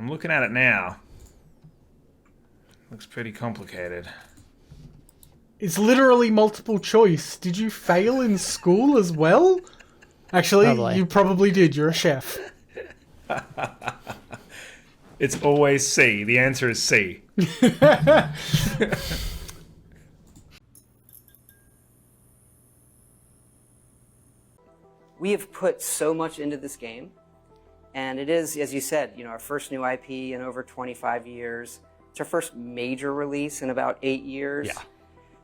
I'm looking at it now. Looks pretty complicated. It's literally multiple choice. Did you fail in school as well? Actually, you probably did. You're a chef. It's always C. The answer is C. We have put so much into this game, and it is, as you said, our first new IP in over 25 years. It's our first major release in about 8 years. Yeah.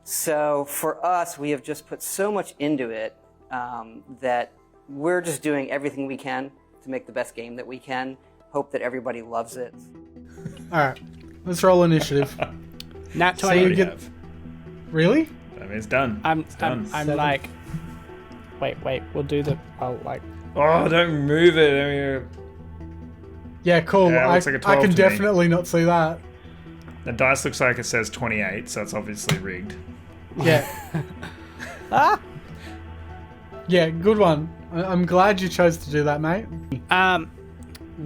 So for us, we have just put so much into it that we're just doing everything we can to make the best game that we can. Hope that everybody loves it. All right, let's roll initiative. Nat 20. So you get... Really? I mean, it's done. I'm Seven. like, wait. We'll do the. Oh, like. Oh, don't move it. I mean, Yeah, cool. Yeah, it I looks like a 12 can to me. definitely not see that. the dice looks like it says 28, so it's obviously rigged. Yeah. Yeah, good one. I'm glad you chose to do that, mate.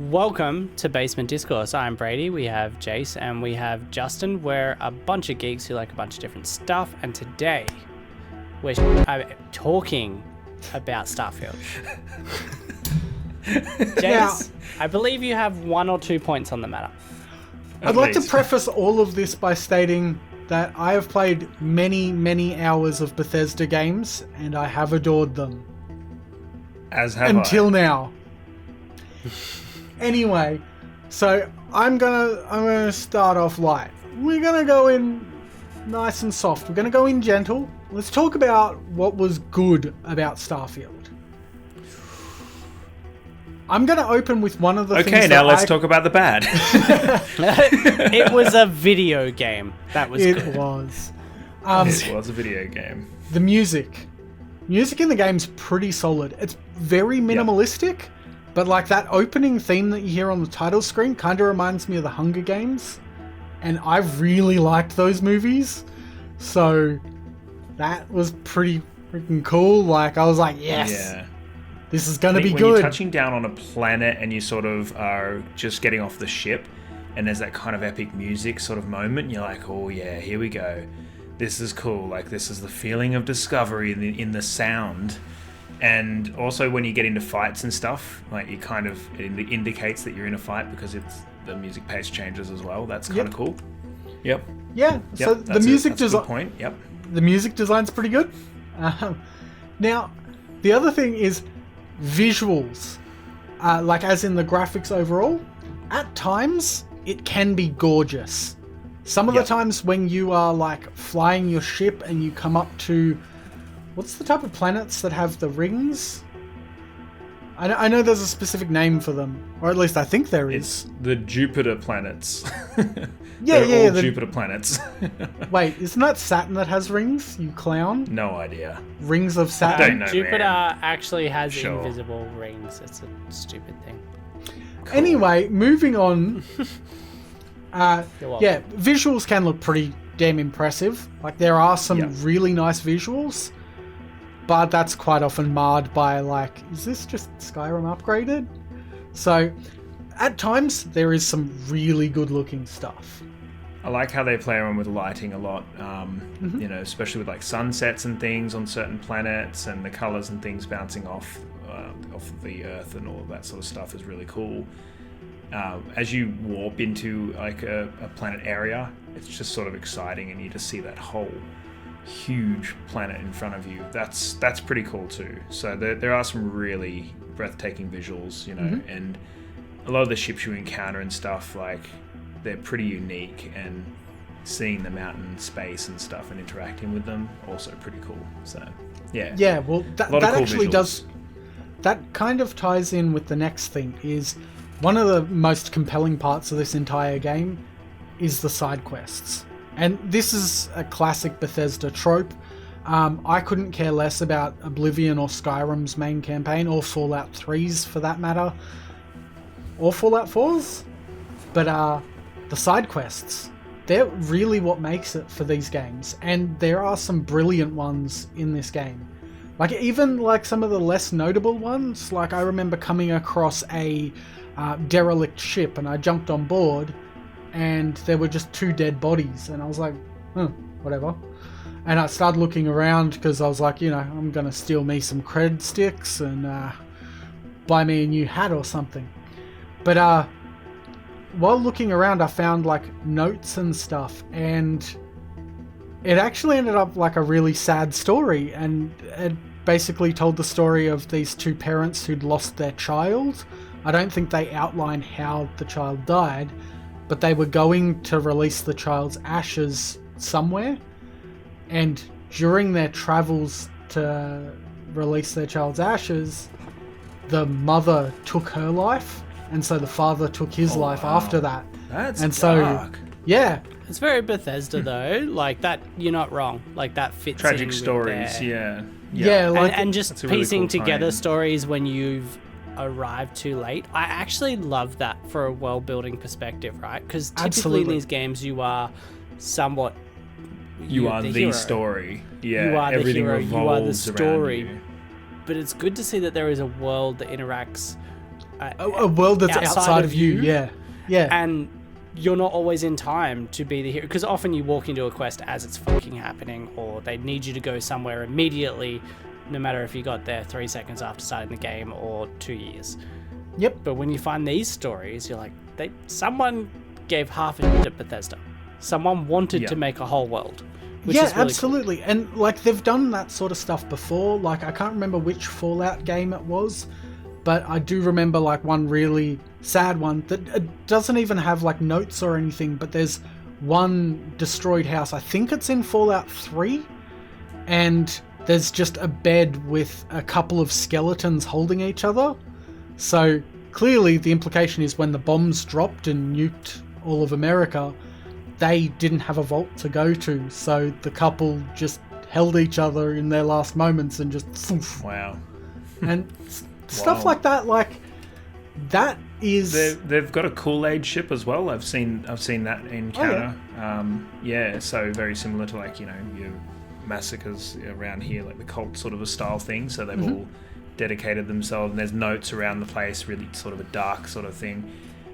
Welcome to Basement Discourse. I'm Brady. We have Jace and we have Justin. We're a bunch of geeks who like a bunch of different stuff, and today we're talking about Starfield. Jace, I believe you have 1 or 2 points on the matter. I'd like to preface all of this by stating that I have played many, many hours of Bethesda games, and I have adored them. As have Until now. Anyway, so I'm gonna start off light. We're gonna go in nice and soft. We're gonna go in gentle. Let's talk about what was good about Starfield. I'm gonna open with one of the things. Okay, now let's talk about the bad. It was a video game. That was It good. was. It was a video game. The music in the game's pretty solid. It's very minimalistic, but like that opening theme that you hear on the title screen kind of reminds me of the Hunger Games, and I really liked those movies, so that was pretty freaking cool. Like I was like, yes, Yeah. this is gonna be when good. you're touching down on a planet and you sort of are just getting off the ship, and there's that kind of epic music sort of moment, you're like, oh yeah, here we go. This is cool. Like this is the feeling of discovery in the sound. And also when you get into fights and stuff, like it indicates that you're in a fight because the music pace changes as well. That's kind of cool. Yep. Yeah. So the music design. Point. Yep. The music design's pretty good. Now, the other thing is visuals. Like as in the graphics overall, at times it can be gorgeous. Some of the times when you are like flying your ship and you come up to, what's the type of planets that have the rings? I know there's a specific name for them, or at least I think there is. It's the Jupiter planets. Yeah, all Jupiter planets. Wait, isn't that Saturn that has rings? You clown. No idea. Rings of I Saturn. don't know, Jupiter man. actually has Sure. invisible rings. It's a stupid thing. Cool. Anyway, moving on. You're welcome. Yeah, visuals can look pretty damn impressive. Like there are some really nice visuals, but that's quite often marred by like, is this just Skyrim upgraded? So at times there is some really good looking stuff. I like how they play around with lighting a lot, especially with like sunsets and things on certain planets, and the colors and things bouncing off of the Earth and all of that sort of stuff is really cool. As you warp into like a planet area, it's just sort of exciting, and you just see that whole huge planet in front of you. That's pretty cool too. So there are some really breathtaking visuals, and a lot of the ships you encounter and stuff, like they're pretty unique, and seeing them out in space and stuff and interacting with them also pretty cool. So Yeah, well that cool actually visuals. does, that kind of ties in with the next thing. Is one of the most compelling parts of this entire game is the side quests. And this is a classic Bethesda trope. I couldn't care less about Oblivion or Skyrim's main campaign, or Fallout 3's for that matter, or Fallout 4's. But the side quests, they're really what makes it for these games. And there are some brilliant ones in this game. Like, even like some of the less notable ones, like I remember coming across a derelict ship, and I jumped on board, and there were just 2 dead bodies, and I was like, whatever. And I started looking around because I was like, I'm gonna steal me some cred sticks and buy me a new hat or something. But while looking around, I found like notes and stuff, and it actually ended up like a really sad story, and it basically told the story of these 2 parents who'd lost their child. I don't think they outline how the child died, but they were going to release the child's ashes somewhere, and during their travels to release their child's ashes, the mother took her life, and so the father took his life after that. That's and dark. So, yeah. It's very Bethesda though. Like that, you're not wrong. Like that fits in Tragic with stories, Yeah, and, like, and just that's a really piecing cool together tie-in. stories when you've arrived too late. I actually love that for a world building perspective, right? Because typically in Absolutely. these games you are somewhat You are the hero. story. Yeah, You are the everything hero, you are the revolves story. around you. But it's good to see that there is a world that interacts A world that's outside of you. Yeah. and you're not always in time to be the hero, because often you walk into a quest as it's fucking happening, or they need you to go somewhere immediately, no matter if you got there 3 seconds after starting the game or 2 years. Yep. But when you find these stories, you're like, someone gave half a shit at Bethesda. Someone wanted to make a whole world. Which Yeah, is really absolutely. cool. And like they've done that sort of stuff before. Like I can't remember which Fallout game it was, but I do remember like one really sad one that doesn't even have like notes or anything, but there's one destroyed house. I think it's in Fallout 3, and there's just a bed with a couple of skeletons holding each other. So clearly the implication is when the bombs dropped and nuked all of America, they didn't have a vault to go to, so the couple just held each other in their last moments and just poof. Wow. And stuff Wow. like that, like that is They've got a Kool-Aid ship as well. I've seen that encounter. Yeah, so very similar to like, your massacres around here, like the cult sort of a style thing. So they've all dedicated themselves, and there's notes around the place, really sort of a dark sort of thing.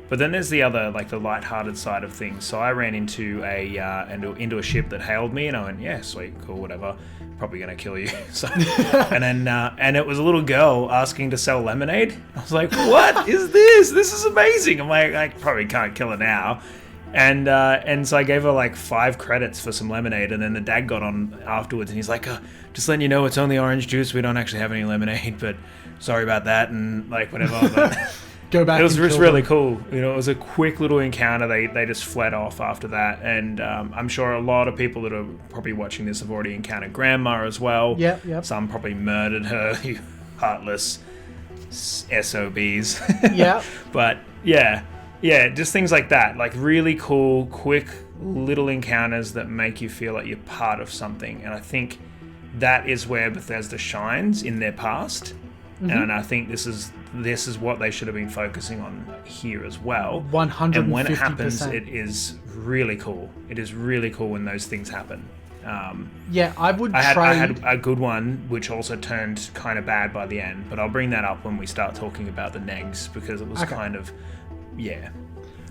But then there's the other, like the light-hearted side of things. So I ran into a ship that hailed me, and I went, yeah, sweet, cool, whatever. Probably gonna kill you. So, and then and it was a little girl asking to sell lemonade. I was like, what is this? This is amazing. I'm like, I probably can't kill her now. And so I gave her like 5 credits for some lemonade, and then the dad got on afterwards, and he's like, just letting you know, it's only orange juice. We don't actually have any lemonade, but sorry about that, and like whatever. But go back. it was and just kill really them. cool. It was a quick little encounter. They just fled off after that, and I'm sure a lot of people that are probably watching this have already encountered Grandma as well. Yep. Some probably murdered her, you heartless SOBs. Yeah. But yeah, just things like that. Like really cool, quick little encounters that make you feel like you're part of something. And I think that is where Bethesda shines in their past. And I think this is what they should have been focusing on here as well. 150%. And when it happens, it is really cool. It is really cool when those things happen. Yeah, I would I trade. had a good one, which also turned kind of bad by the end. But I'll bring that up when we start talking about the negs, because it was kind of, it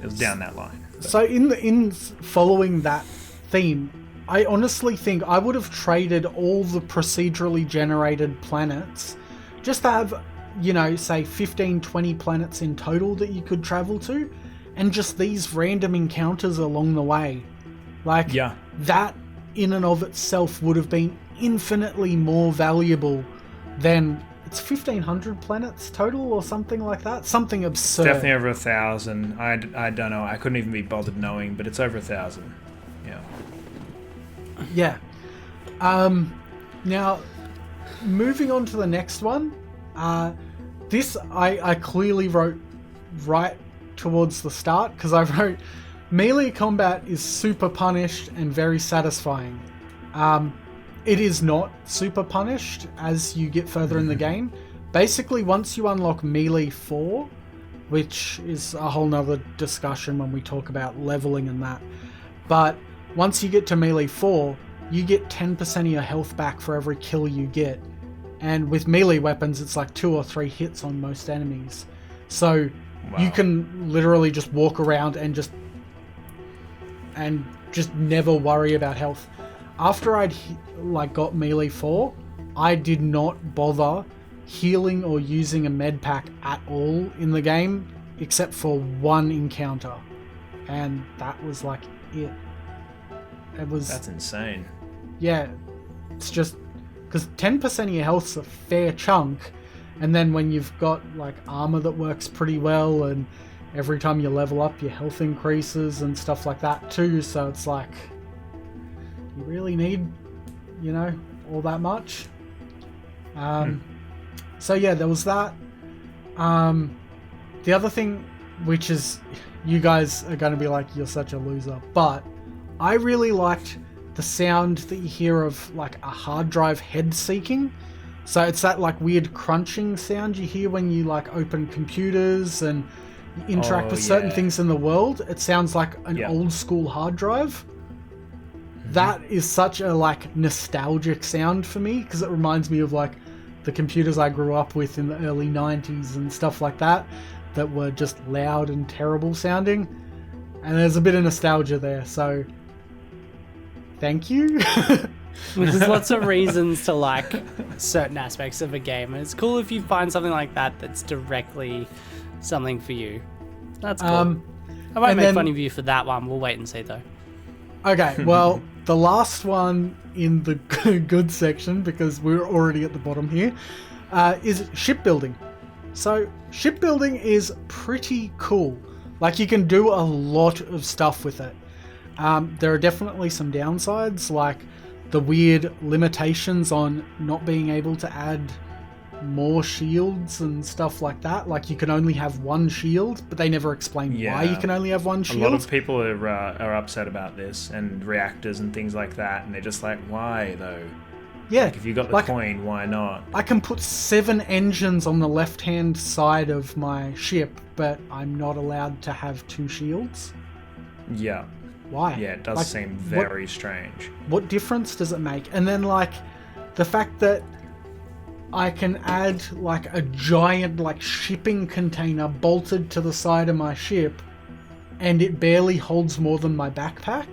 was down that line. So in following that theme, I honestly think I would have traded all the procedurally generated planets just to have, say 15, 20 planets in total that you could travel to, and just these random encounters along the way. Like, that in and of itself would have been infinitely more valuable than, it's 1,500 planets total or something like that? Something absurd. Definitely over 1,000. I don't know. I couldn't even be bothered knowing, but it's over 1,000. Yeah. Yeah. Now, moving on to the next one. This I clearly wrote right towards the start, because I wrote, melee combat is super punished and very satisfying. It is not super punished as you get further in the game. Basically, once you unlock Melee 4, which is a whole nother discussion when we talk about leveling and that, but once you get to Melee 4, you get 10% of your health back for every kill you get. And with melee weapons, it's like 2 or 3 hits on most enemies. So you can literally just walk around and just never worry about health. After I'd got melee 4, I did not bother healing or using a med pack at all in the game, except for one encounter, and that was like it. That's insane. Yeah, it's just because 10% of your health's a fair chunk, and then when you've got like armor that works pretty well, and every time you level up, your health increases and stuff like that too. So it's like, you really need, all that much. So yeah, there was that. The other thing, which is, you guys are going to be like, you're such a loser, but I really liked the sound that you hear of like a hard drive head seeking. So it's that like weird crunching sound you hear when you like open computers and you interact with certain things in the world. It sounds like an old school hard drive. That is such a like nostalgic sound for me, because it reminds me of like the computers I grew up with in the early 90s and stuff like that were just loud and terrible sounding. And there's a bit of nostalgia there, so thank you. There's lots of reasons to like certain aspects of a game, and it's cool if you find something like that that's directly something for you. That's cool. I won't make fun of you for that one. We'll wait and see though. Okay, well, the last one in the good section, because we're already at the bottom here, is shipbuilding. So shipbuilding is pretty cool. Like, you can do a lot of stuff with it. There are definitely some downsides, like the weird limitations on not being able to add more shields and stuff like that. Like, you can only have one shield, but they never explain why you can only have one shield. A lot of people are upset about this, and reactors and things like that, and they're just like, why though? Yeah. Like, if you got the coin, why not? I can put 7 engines on the left-hand side of my ship, but I'm not allowed to have 2 shields? Yeah. Why? Yeah, it does seem very strange. What difference does it make? And then, like, the fact that I can add, like, a giant, like, shipping container bolted to the side of my ship, and it barely holds more than my backpack?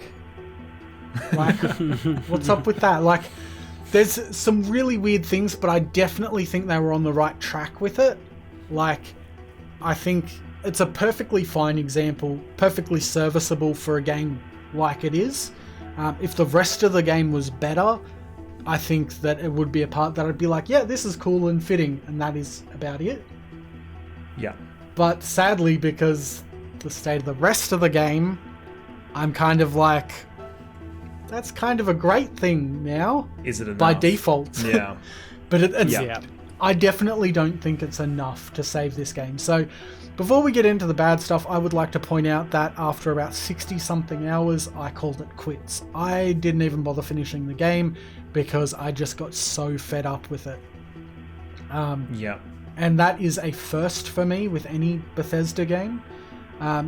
Like, what's up with that? Like, there's some really weird things, but I definitely think they were on the right track with it. Like, I think it's a perfectly fine example, perfectly serviceable for a game like it is. If the rest of the game was better, I think that it would be a part that I'd be like, yeah, this is cool and fitting, and that is about it. Yeah. But sadly, because the state of the rest of the game, I'm kind of like, that's kind of a great thing now. Is it enough? By default. Yeah. But I definitely don't think it's enough to save this game. So before we get into the bad stuff, I would like to point out that after about 60-something hours, I called it quits. I didn't even bother finishing the game because I just got so fed up with it. And that is a first for me with any Bethesda game.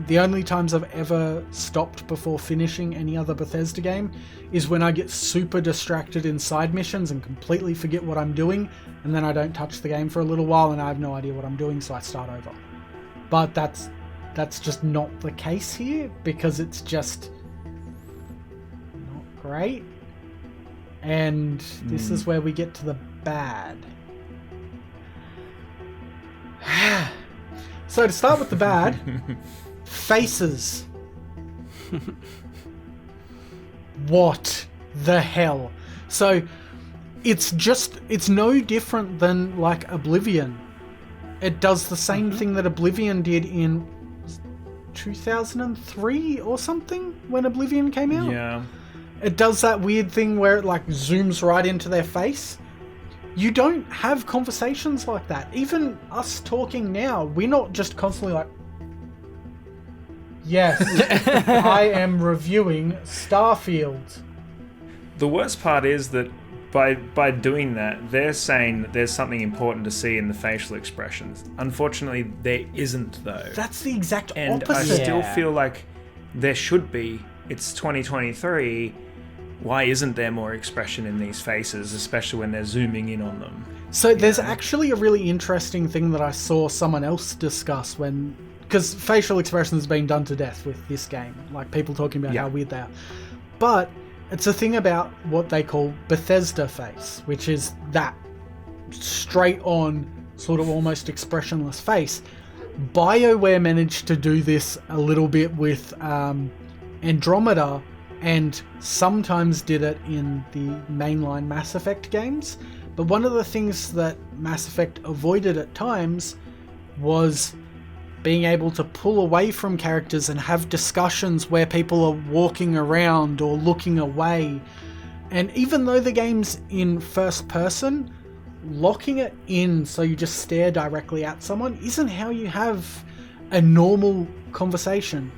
The only times I've ever stopped before finishing any other Bethesda game is when I get super distracted in side missions and completely forget what I'm doing, and then I don't touch the game for a little while and I have no idea what I'm doing, so I start over. But that's just not the case here, because it's just not great. And this is where we get to the bad. So to start with the bad, faces. What the hell? So it's no different than like Oblivion. It does the same thing that Oblivion did in 2003 or something, when Oblivion came out. Yeah. It does that weird thing where it like zooms right into their face. You don't have conversations like that. Even us talking now, we're not just constantly like, yes, I am reviewing Starfield. The worst part is that by doing that, they're saying that there's something important to see in the facial expressions. Unfortunately, there isn't, though. That's the exact and opposite. I still feel like there should be. It's 2023. Why isn't there more expression in these faces, especially when they're zooming in on them? So there's actually a really interesting thing that I saw someone else discuss because facial expression has been done to death with this game, like people talking about how weird they are. But it's a thing about what they call Bethesda face, which is that straight on, sort of almost expressionless face. BioWare managed to do this a little bit with Andromeda, and sometimes did it in the mainline Mass Effect games. But one of the things that Mass Effect avoided at times was being able to pull away from characters and have discussions where people are walking around or looking away. And even though the game's in first person, locking it in so you just stare directly at someone isn't how you have a normal conversation.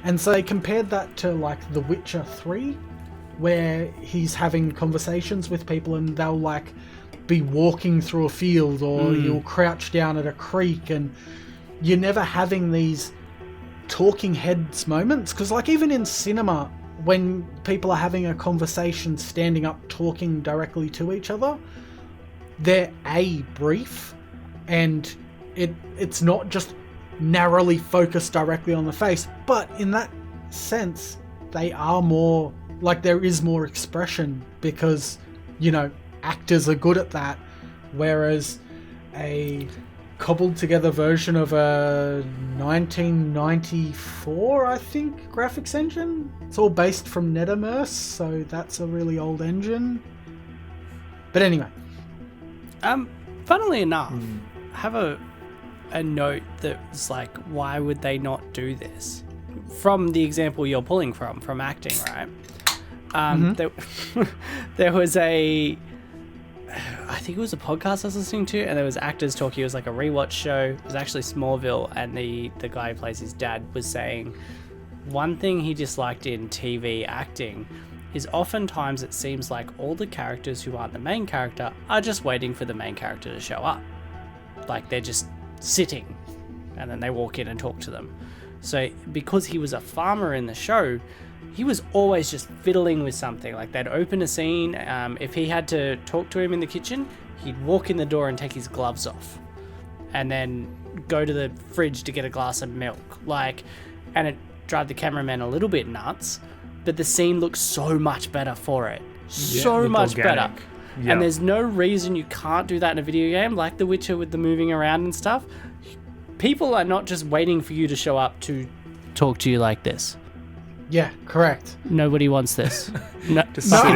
And so they compared that to like The Witcher 3, where he's having conversations with people and they'll like be walking through a field, or you'll crouch down at a creek, and you're never having these talking heads moments. Because like even in cinema, when people are having a conversation standing up talking directly to each other, they're brief, and it's not just narrowly focused directly on the face, but in that sense they are more like, there is more expression because, you know, actors are good at that, whereas a cobbled together version of a 1994, I think, graphics engine, it's all based from NetImmerse, so that's a really old engine. But anyway, funnily enough, I have a note that's like, why would they not do this? From the example you're pulling from acting, right? There was I think it was a podcast I was listening to, and there was actors talking. It was like a rewatch show. It was actually Smallville, and the guy who plays his dad was saying one thing he disliked in TV acting is oftentimes it seems like all the characters who aren't the main character are just waiting for the main character to show up. Like they're just sitting, and then they walk in and talk to them. So because he was a farmer in the show, he was always just fiddling with something. Like they'd open a scene, if he had to talk to him in the kitchen, he'd walk in the door and take his gloves off and then go to the fridge to get a glass of milk. And it drove the cameraman a little bit nuts, but the scene looks so much better for it. So much better. Yeah. And there's no reason you can't do that in a video game, like The Witcher with the moving around and stuff. People are not just waiting for you to show up to talk to you like this. Yeah, correct. Nobody wants this. No,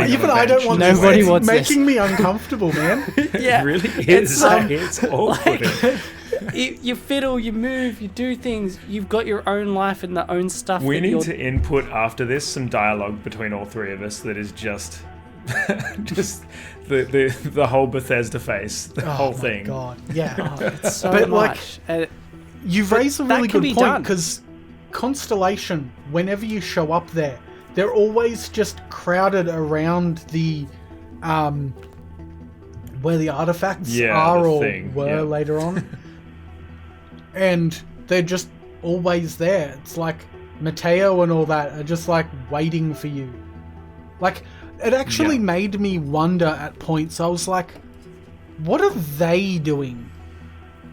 even I don't want this. Nobody wants this. It's making me uncomfortable, man. Yeah, it really is. It's awkward. You fiddle, you move, you do things. You've got your own life and the own stuff. We need to input after this some dialogue between all three of us that is just the whole Bethesda face, the whole thing. Oh my god, yeah. It's so but much. You've raised a really good point, because Constellation, whenever you show up there, they're always just crowded around the where the artifacts are were later on. And they're just always there. It's like Mateo and all that are just like waiting for you. Like, it actually made me wonder at points. I was like, what are they doing?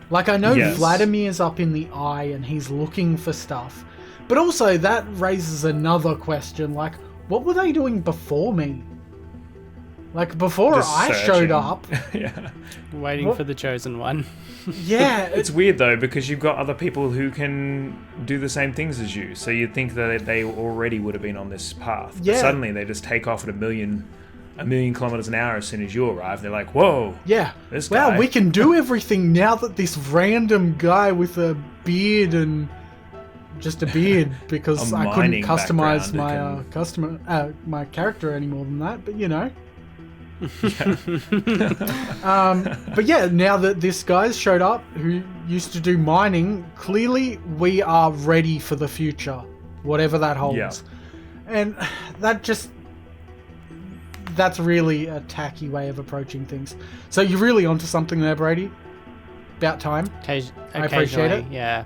Like, I know Vladimir's up in the eye and he's looking for stuff. But also, that raises another question. Like, what were they doing before me? Like, before I showed up. Waiting for the chosen one. Yeah. It's weird, though, because you've got other people who can do the same things as you. So you'd think that they already would have been on this path. Yeah. But suddenly, they just take off at a million kilometers an hour as soon as you arrive. They're like, whoa. Yeah. This guy. Wow, we can do everything now that this random guy with a beard and... just a beard, because I couldn't customize my my character any more than that, but you know. But yeah, now that this guy's showed up who used to do mining, clearly we are ready for the future, whatever that holds. Yeah. And that's really a tacky way of approaching things. So you're really onto something there, Brady. About time. I appreciate it. Yeah.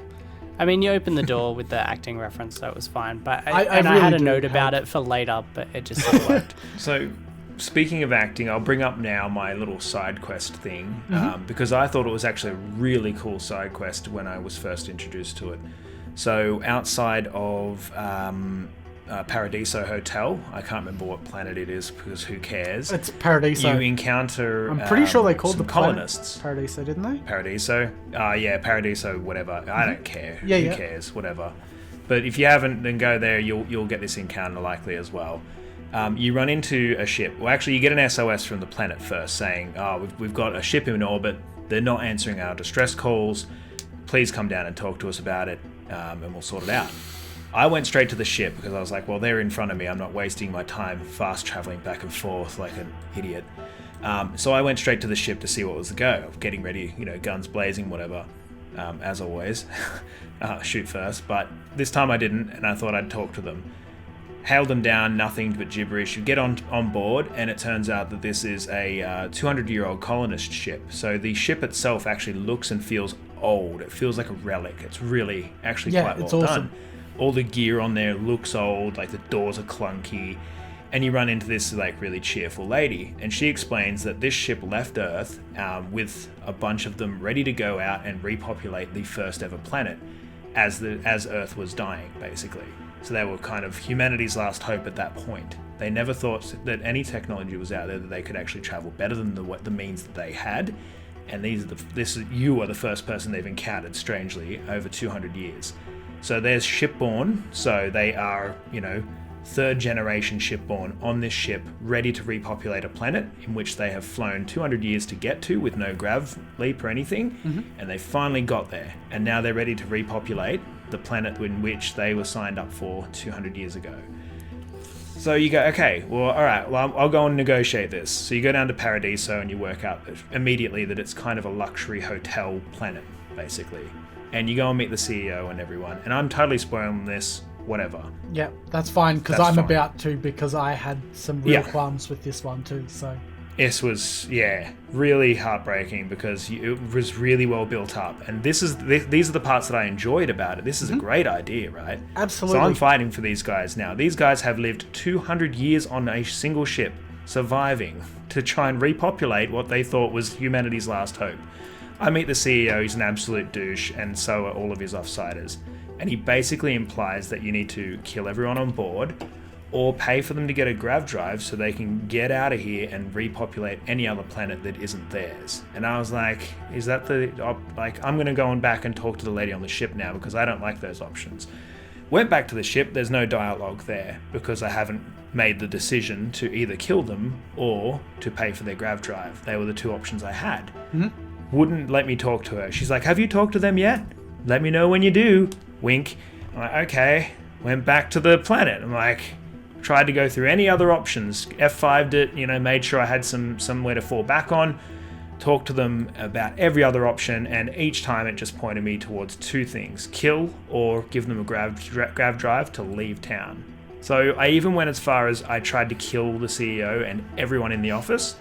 I mean, you opened the door with the acting reference, so it was fine. But I really had a note about it for later, but it just sort of worked. So, speaking of acting, I'll bring up now my little side quest thing, because I thought it was actually a really cool side quest when I was first introduced to it. So outside of Paradiso Hotel, I can't remember what planet it is because who cares? It's Paradiso. You encounter I'm pretty sure they called the colonists. Paradiso, didn't they? Paradiso? Yeah, Paradiso, whatever. I don't care. Yeah, Who cares? Whatever. But if you haven't, then go there. You'll get this encounter likely as well. You run into a ship. Well, actually, you get an SOS from the planet first saying, we've got a ship in orbit. They're not answering our distress calls. Please come down and talk to us about it, and we'll sort it out. I went straight to the ship because I was like, well, they're in front of me. I'm not wasting my time fast traveling back and forth like an idiot. So I went straight to the ship to see what was the go. Getting ready, guns blazing, whatever, as always. Shoot first. But this time I didn't, and I thought I'd talk to them. Hailed them down, nothing but gibberish. You get on board, and it turns out that this is a 200-year-old colonist ship. So the ship itself actually looks and feels old. It feels like a relic. It's really actually quite well done. All the gear on there looks old, like the doors are clunky. And you run into this like really cheerful lady, and she explains that this ship left Earth with a bunch of them ready to go out and repopulate the first ever planet as Earth was dying, basically. So they were kind of humanity's last hope at that point. They never thought that any technology was out there that they could actually travel better than the means that they had. And you are the first person they've encountered, strangely, over 200 years. So there's shipborne, so they are, third generation shipborne on this ship, ready to repopulate a planet in which they have flown 200 years to get to with no grav leap or anything, and they finally got there. And now they're ready to repopulate the planet in which they were signed up for 200 years ago. So you go, okay, well, all right, well, I'll go and negotiate this. So you go down to Paradiso and you work out immediately that it's kind of a luxury hotel planet, basically. And you go and meet the CEO and everyone. And I'm totally spoiling this, whatever. Yeah, that's fine, because I'm about to, because I had some real qualms with this one too, so... This was, really heartbreaking because it was really well built up. And these are the parts that I enjoyed about it. This is a great idea, right? Absolutely. So I'm fighting for these guys now. These guys have lived 200 years on a single ship, surviving, to try and repopulate what they thought was humanity's last hope. I meet the CEO, he's an absolute douche, and so are all of his offsiders. And he basically implies that you need to kill everyone on board, or pay for them to get a grav drive so they can get out of here and repopulate any other planet that isn't theirs. And I was like, is that I'm going to go on back and talk to the lady on the ship now because I don't like those options. Went back to the ship, there's no dialogue there because I haven't made the decision to either kill them or to pay for their grav drive. They were the two options I had. Wouldn't let me talk to her. She's like, have you talked to them yet? Let me know when you do. Wink. I'm like, okay. Went back to the planet. I'm like, tried to go through any other options. F5'd it, made sure I had somewhere to fall back on. Talked to them about every other option, and each time it just pointed me towards two things. Kill or give them a grav drive to leave town. So I even went as far as I tried to kill the CEO and everyone in the office,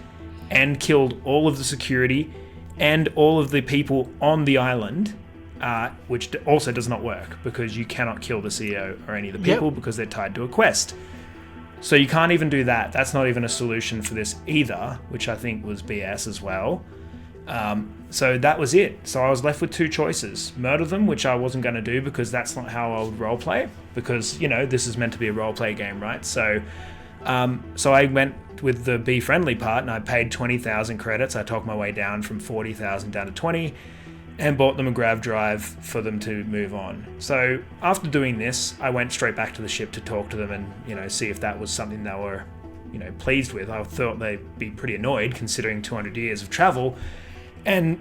and killed all of the security and all of the people on the island, which also does not work because you cannot kill the CEO or any of the people because they're tied to a quest. So you can't even do that. That's not even a solution for this either, which I think was BS as well. So that was it. So I was left with two choices. Murder them, which I wasn't going to do because that's not how I would roleplay, because, this is meant to be a roleplay game, right? So I went with the be friendly part, and I paid 20,000 credits. I talked my way down from 40,000 down to 20, and bought them a grav drive for them to move on. So after doing this, I went straight back to the ship to talk to them and, see if that was something they were, pleased with. I thought they'd be pretty annoyed considering 200 years of travel, and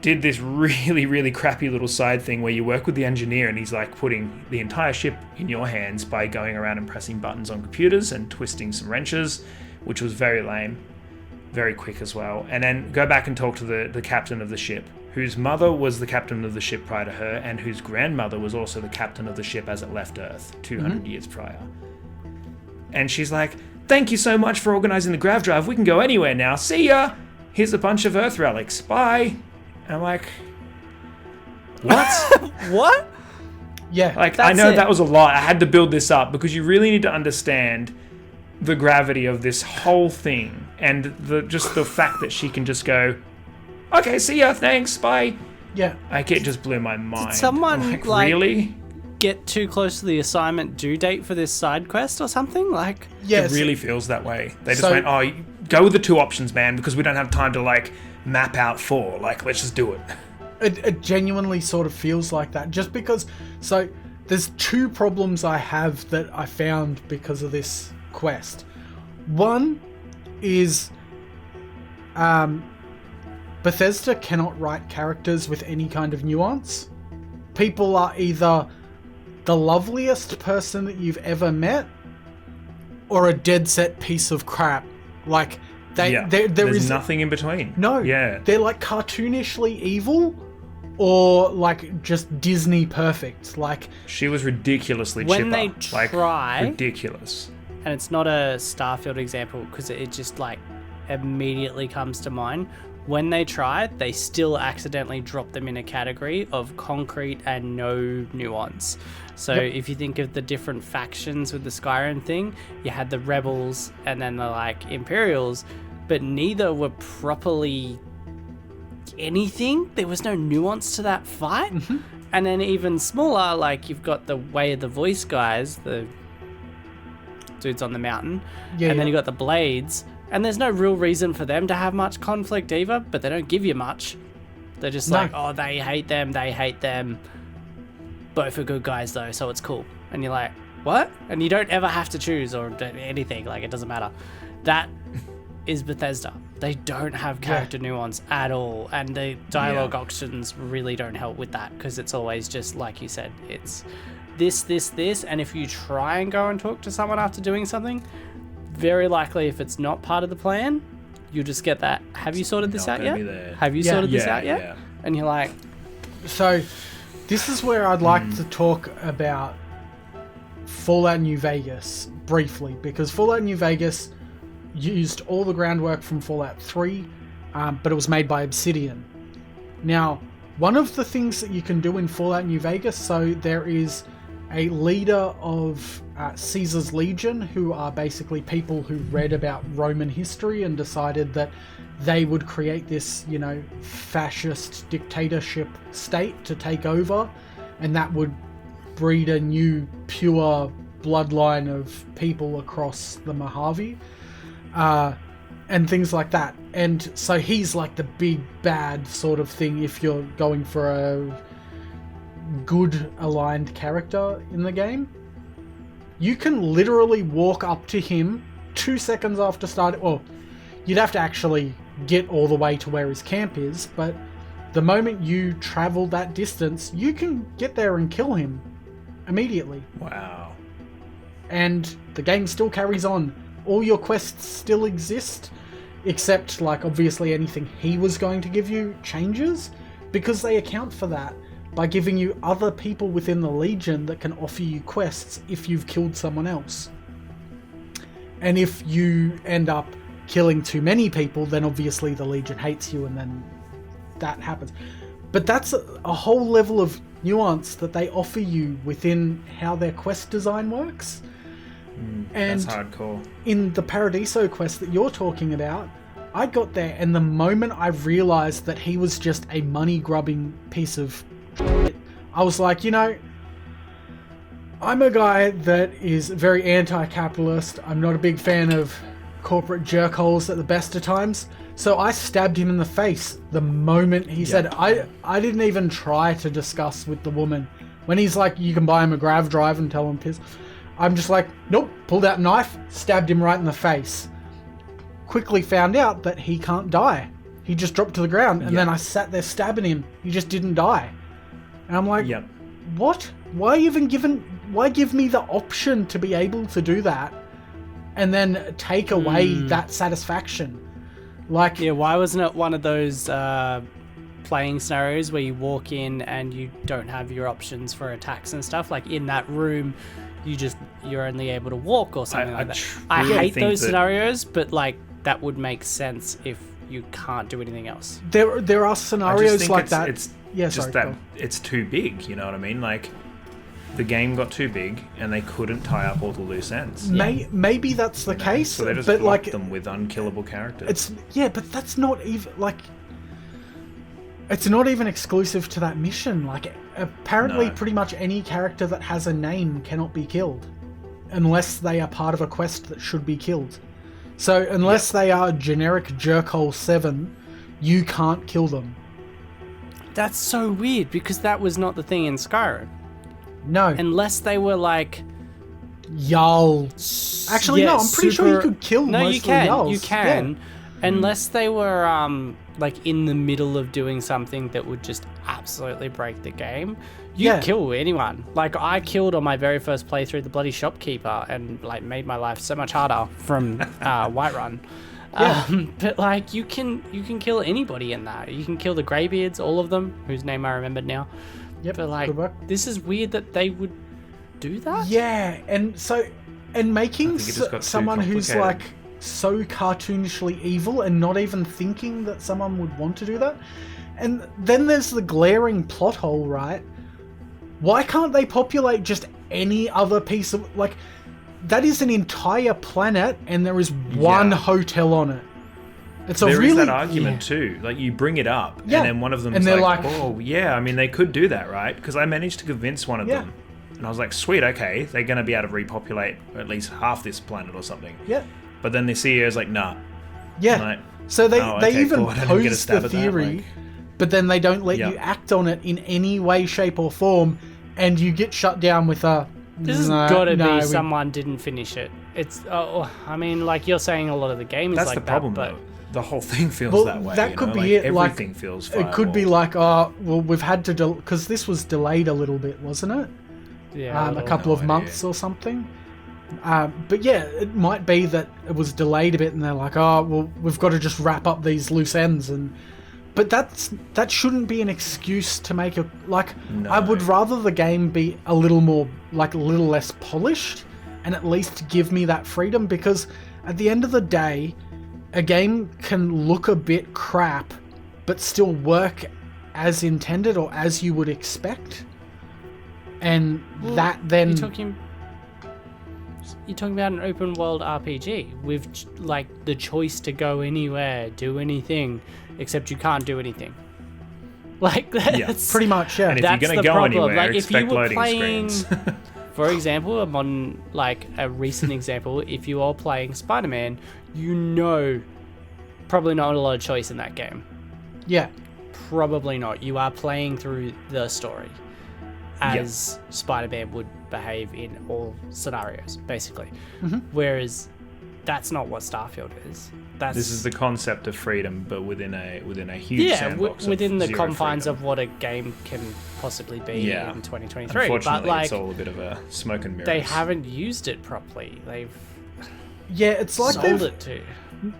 did this really, really crappy little side thing where you work with the engineer and he's like putting the entire ship in your hands by going around and pressing buttons on computers and twisting some wrenches, which was very lame, very quick as well. And then go back and talk to the captain of the ship, whose mother was the captain of the ship prior to her, and whose grandmother was also the captain of the ship as it left Earth 200 years prior. And she's like, thank you so much for organizing the grav drive. We can go anywhere now. See ya. Here's a bunch of Earth relics. Bye. And I'm like, what? What? Yeah. Like, I know that was a lot. I had to build this up because you really need to understand the gravity of this whole thing, and the fact that she can just go, okay, see ya, thanks, bye. Yeah. Like, it just blew my mind. Did someone like really get too close to the assignment due date for this side quest or something? Like, Yes. It really feels that way. They just went, oh, go with the 2 options, man, because we don't have time to like map out 4. Like, let's just do it. It genuinely sort of feels like that, just because. So there's 2 problems I have that I found because of this quest. One is Bethesda cannot write characters with any kind of nuance. People are either the loveliest person that you've ever met or a dead set piece of crap. Like, there there's is nothing in between. No. Yeah. They're like cartoonishly evil or like just Disney perfect. Like, She was ridiculously when chipper. they Like, try, ridiculous. and it's not a Starfield example because it just like immediately comes to mind. When they try, they still accidentally drop them in a category of concrete and no nuance. So if you think of the different factions with the Skyrim thing, you had the rebels and then the like Imperials, but neither were properly anything. There was no nuance to that fight. And then even smaller, like you've got the Way of the Voice guys, the dudes on the mountain, and then you got the Blades, and there's no real reason for them to have much conflict either, but they don't give you much. They're just like, oh, they hate them. Both are good guys though, so it's cool. And you're like, what? And you don't ever have to choose or anything, like it doesn't matter. That is Bethesda. They don't have character nuance at all, and the dialogue options really don't help with that, because it's always just like you said, it's this, and if you try and go and talk to someone after doing something, very likely if it's not part of the plan, you'll just get that, have you sorted this out yet? Have you sorted this out yet? Yeah. And you're like, so this is where I'd like to talk about Fallout New Vegas briefly, because Fallout New Vegas used all the groundwork from Fallout 3, but it was made by Obsidian. Now, one of the things that you can do in Fallout New Vegas, so there is a leader of Caesar's Legion, who are basically people who read about Roman history and decided that they would create this, fascist dictatorship state to take over, and that would breed a new pure bloodline of people across the Mojave, and things like that. And so he's like the big bad sort of thing if you're going for a good aligned character in the game. You can literally walk up to him 2 seconds after starting. Well, you'd have to actually get all the way to where his camp is, but the moment you travel that distance, you can get there and kill him immediately. Wow. And the game still carries on. All your quests still exist, except like obviously anything he was going to give you changes, because they account for that by giving you other people within the Legion that can offer you quests if you've killed someone else. And if you end up killing too many people, then obviously the Legion hates you, and then that happens. But that's a whole level of nuance that they offer you within how their quest design works. And that's hardcore. In the Paradiso quest that you're talking about, I got there, and the moment I realized that he was just a money-grubbing piece of shit, I was like, I'm a guy that is very anti-capitalist. I'm not a big fan of corporate jerkholes at the best of times. So I stabbed him in the face the moment he said, I didn't even try to discuss with the woman. When he's like, you can buy him a grav drive and tell him piss. I'm just like, nope, pulled out a knife, stabbed him right in the face. Quickly found out that he can't die. He just dropped to the ground, and then I sat there stabbing him. He just didn't die. And I'm like, what? Why give me the option to be able to do that and then take away that satisfaction? Like, why wasn't it one of those playing scenarios where you walk in and you don't have your options for attacks and stuff? Like in that room, you're only able to walk or something like that. I hate those scenarios, but like that would make sense if you can't do anything else. There are scenarios like that. It's it's too big, you know what I mean? Like, the game got too big and they couldn't tie up all the loose ends. Maybe that's the case, So they just but blocked like them with unkillable characters. but that's not even like. It's not even exclusive to that mission. Like, apparently, No. pretty much any character that has a name cannot be killed, unless they are part of a quest that should be killed. So, unless they are generic Jerkhole 7, you can't kill them. That's so weird because that was not the thing in Skyrim. No. Unless they were like... Jarl. Actually, yeah, no, I'm pretty sure you could kill No, most you of the can. Jarls. You can. Yeah. Unless they were like in the middle of doing something that would just absolutely break the game. You Yeah. kill anyone. Like I killed on my very first playthrough the bloody shopkeeper and like made my life so much harder from Whiterun. Yeah. But like you can kill anybody in that. You can kill the Greybeards, all of them, whose name I remembered now. Yep, But like good work. this is weird that they would do that. Yeah, and making I think it just got too someone who's like complicated. so cartoonishly evil and not even thinking that someone would want to do that. And then there's the glaring plot hole, right? Why can't they populate just any other piece of like that is an entire planet and there is one Yeah. hotel on it. It's a There really is that argument yeah. too. Like you bring it up, Yeah. and then one of them And is they're like, like- "Oh, yeah, I mean, they could do that, right?" Because I managed to convince one of Yeah. them, and I was like, "Sweet, okay, they're going to be able to repopulate at least half this planet or something." Yeah. But then the CEO is like, "Nah." Yeah. I'm like, So they "Oh, they okay, even cool, I didn't get a pose stab the at that," theory, like- but then they don't let Yeah. you act on it in any way, shape, or form, and you get shut down with a. This has "No, got to no, be we- someone didn't finish it. It's, I mean, like you're saying, a lot of the game is That's like the problem, that, though. The whole thing feels Well, that way. that you could know? be like, it, like, Everything feels. It could be firewalled. like, oh, well, we've had to because this was delayed a little bit, wasn't it? but yeah, A couple of idea. months or something. But yeah, it might be that it was delayed a bit, and they're like, oh, well, we've got to just wrap up these loose ends, but that shouldn't be an excuse to make a like. No. I would rather the game be a little more like a little less polished, and at least give me that freedom, because at the end of the day, a game can look a bit crap, but still work as intended or as you would expect, and that then. You're talking about an open world RPG with like the choice to go anywhere, do anything, except you can't do anything. Like that's Pretty much, yeah. And if that's you're going the to go problem. anywhere, Like, if you expect were loading playing- screens. For example, a recent example, if you are playing Spider-Man, you know probably not a lot of choice in that game. Yeah. Probably not. You are playing through the story as Spider-Man would behave in all scenarios, basically. Mm-hmm. Whereas that's not what Starfield is. That's This is the concept of freedom, but within a huge sandbox of within the zero confines freedom. of what a game can possibly be Yeah. in 2023. Unfortunately, But like it's all a bit of a smoke and mirrors. they haven't used it properly. They've Yeah, it's like sold it to.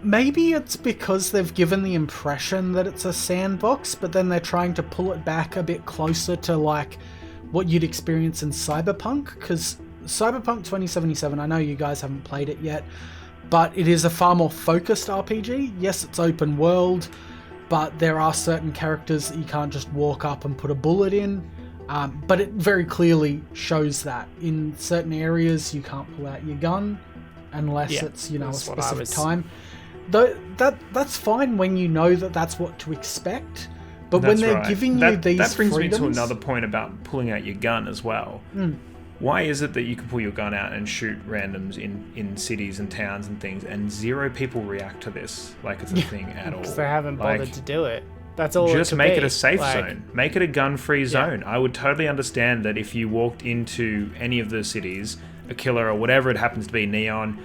maybe it's because they've given the impression that it's a sandbox, but then they're trying to pull it back a bit closer to like what you'd experience in Cyberpunk, because Cyberpunk 2077, I know you guys haven't played it yet, but it is a far more focused RPG. Yes, it's open world, but there are certain characters that you can't just walk up and put a bullet in. But it very clearly shows that in certain areas you can't pull out your gun unless Yeah, it's a that's what I specific was- time. Though that's fine when you know that that's what to expect. But when That's they're right. giving you that, these that brings freedoms, me to another point about pulling out your gun as well. Why is it that you can pull your gun out and shoot randoms in cities and towns and things, and zero people react to this like it's a thing at all? Because they haven't bothered Like, to do it. That's all. just it could make be. it a safe Like, zone. Make it a gun-free zone. I would totally understand that if you walked into any of the cities, a killer or whatever it happens to be, Neon,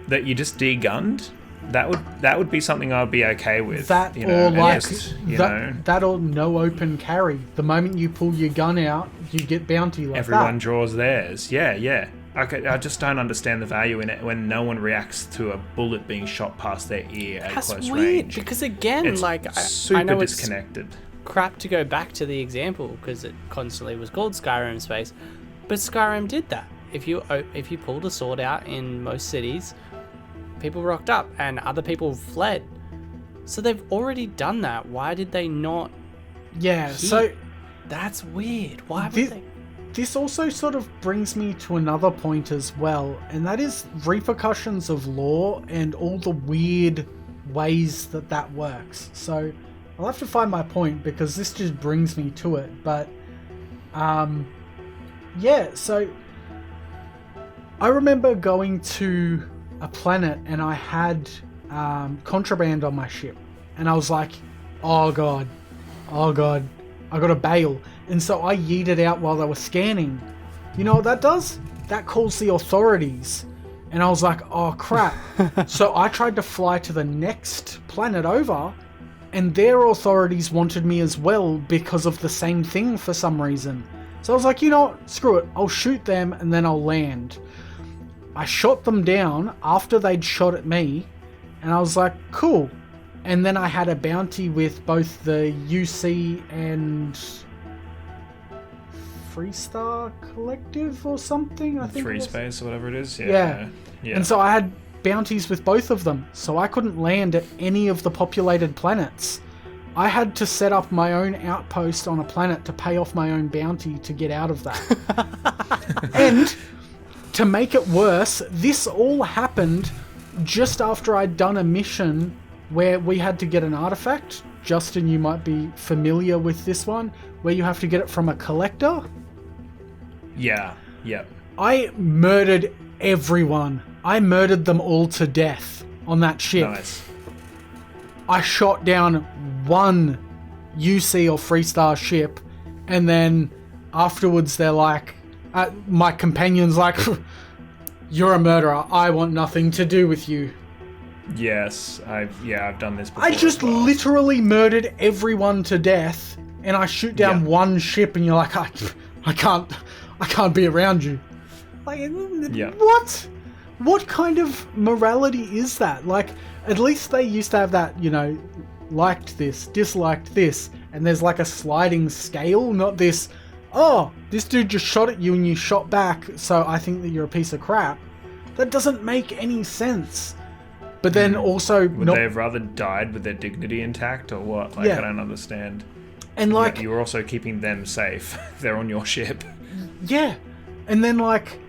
that you just de-gunned. That would be something I'd be okay with. that you know, or and like just, you know, that or no open carry. The moment you pull your gun out, you get bounty like everyone that. draws theirs. Yeah. I just don't understand the value in it when no one reacts to a bullet being shot past their ear at That's close weird range. because again, It's like super I know it's disconnected. crap to go back to the example because it constantly was called Skyrim space, but Skyrim did that. If you pulled a sword out in most cities, people rocked up and other people fled. So they've already done that. Why did they not? Yeah, so That's weird. Why would Thi- they? this also sort of brings me to another point as well, and that is repercussions of law and all the weird ways that works. So I'll have to find my point because this just brings me to it. But yeah, so I remember going to a planet and I had contraband on my ship, and I was like, oh god, I gotta bail. And so I yeeted out while they were scanning. You know what that does? That calls the authorities. And I was like, oh crap. So I tried to fly to the next planet over, and their authorities wanted me as well because of the same thing for some reason. So I was like, you know what? Screw it. I'll shoot them and then I'll land. I shot them down after they'd shot at me, and I was like, cool. And then I had a bounty with both the UC and Freestar Collective or something, I think. Free Space or whatever it is. Yeah. Yeah. And so I had bounties with both of them, so I couldn't land at any of the populated planets. I had to set up my own outpost on a planet to pay off my own bounty to get out of that. And to make it worse, this all happened just after I'd done a mission where we had to get an artifact. Justin, you might be familiar with this one, where you have to get it from a collector. Yeah. Yep. I murdered everyone. I murdered them all to death on that ship. Nice. I shot down one UC or Freestar ship, and then afterwards they're like, my companion's like, you're a murderer. I want nothing to do with you. Yes, I've done this before. I just as well. literally murdered everyone to death, and I shoot down one ship, and you're like, I can't be around you. Like, what? What kind of morality is that? Like, at least they used to have that, you know, liked this, disliked this, and there's like a sliding scale, not this, oh, this dude just shot at you and you shot back, so I think that you're a piece of crap. That doesn't make any sense. But then also... Would they have rather died with their dignity intact, or what? Like, I don't understand. And like... You're also keeping them safe. They're on your ship. Yeah. And then like...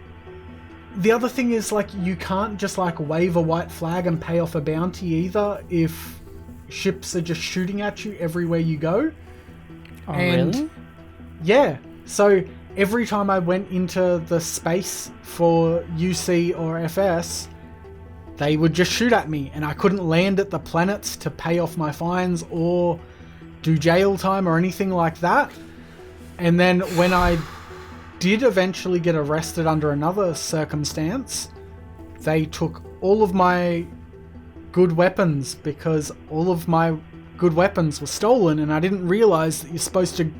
The other thing is, like, you can't just, like, wave a white flag and pay off a bounty either if ships are just shooting at you everywhere you go. Oh, really? Yeah. So every time I went into the space for UC or FS, they would just shoot at me, and I couldn't land at the planets to pay off my fines or do jail time or anything like that. And then when I did eventually get arrested under another circumstance, they took all of my good weapons because all of my good weapons were stolen, and I didn't realize that you're supposed to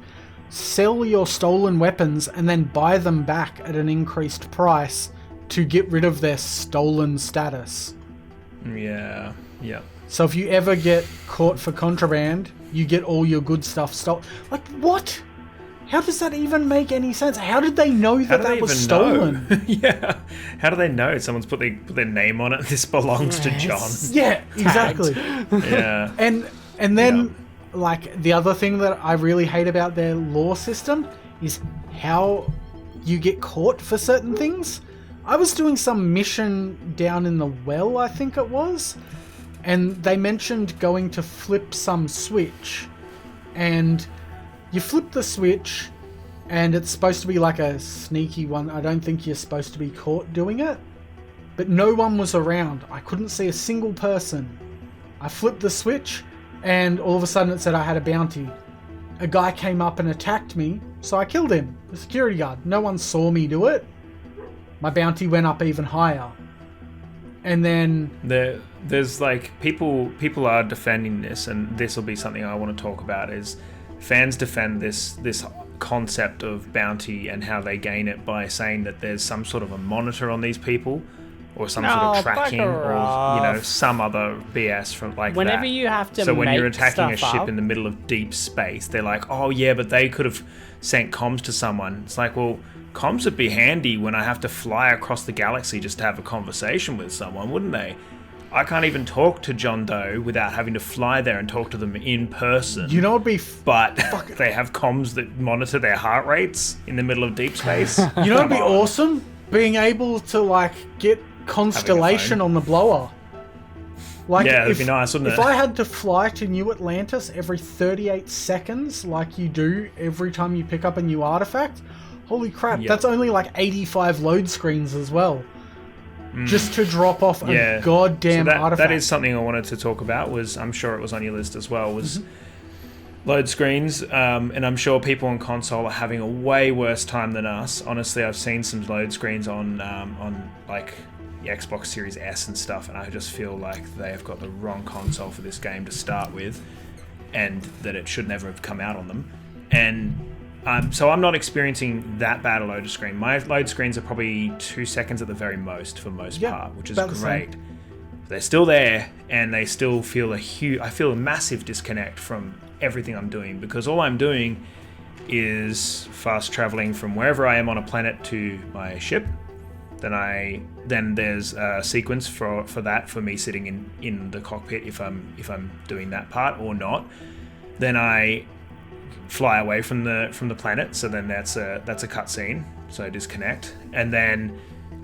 sell your stolen weapons and then buy them back at an increased price to get rid of their stolen status. Yeah. So if you ever get caught for contraband, you get all your good stuff stolen. Like, what? How does that even make any sense? How did they know that was stolen? Yeah. How do they know? Someone's put their name on it. This belongs to John. Yeah, exactly. Yeah. And then, like, the other thing that I really hate about their law system is how you get caught for certain things. I was doing some mission down in the well, I think it was, and they mentioned going to flip some switch, and you flip the switch, and it's supposed to be like a sneaky one. I don't think you're supposed to be caught doing it. But no one was around. I couldn't see a single person. I flipped the switch, and all of a sudden it said I had a bounty. A guy came up and attacked me, so I killed him. The security guard. No one saw me do it. My bounty went up even higher. And then... There's like, people are defending this, and this will be something I want to talk about, is... Fans defend this concept of bounty and how they gain it by saying that there's some sort of a monitor on these people, or some sort of tracking, or some other BS from like that. Whenever you have to, so when make you're attacking a stuff ship up, in the middle of deep space, they're like, oh yeah, but they could have sent comms to someone. It's like, well, comms would be handy when I have to fly across the galaxy just to have a conversation with someone, wouldn't they? I can't even talk to John Doe without having to fly there and talk to them in person. You know what'd be But they have comms that monitor their heart rates in the middle of deep space. you know what'd be awesome? Being able to like get Constellation on the blower. Like, yeah, that'd be nice, wouldn't if it? I had to fly to New Atlantis every 38 seconds, like you do every time you pick up a new artifact, holy crap, Yep. that's only like 85 load screens as well. Just to drop off a goddamn artifact. That is something I wanted to talk about. I'm sure it was on your list as well, was load screens. And I'm sure people on console are having a way worse time than us. Honestly, I've seen some load screens on like the Xbox Series S and stuff, and I just feel like they have got the wrong console for this game to start with, and that it should never have come out on them. And so I'm not experiencing that bad a load screen. My load screens are probably 2 seconds at the very most for most part, which is great. They're still there, and they still feel I feel a massive disconnect from everything I'm doing, because all I'm doing is fast traveling from wherever I am on a planet to my ship. Then there's a sequence for that, for me sitting in the cockpit if I'm doing that part or not. Then I fly away from the planet, so then that's a cutscene, so I disconnect, and then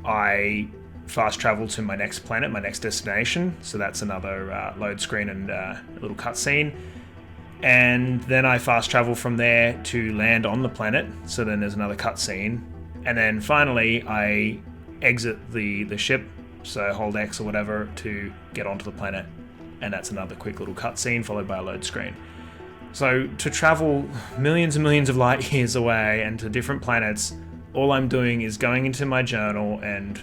I fast travel to my next planet, my next destination, so that's another load screen and a little cutscene, and then I fast travel from there to land on the planet, so then there's another cutscene, and then finally I exit the ship, so hold X or whatever to get onto the planet, and that's another quick little cutscene followed by a load screen. So to travel millions and millions of light years away and to different planets, all I'm doing is going into my journal and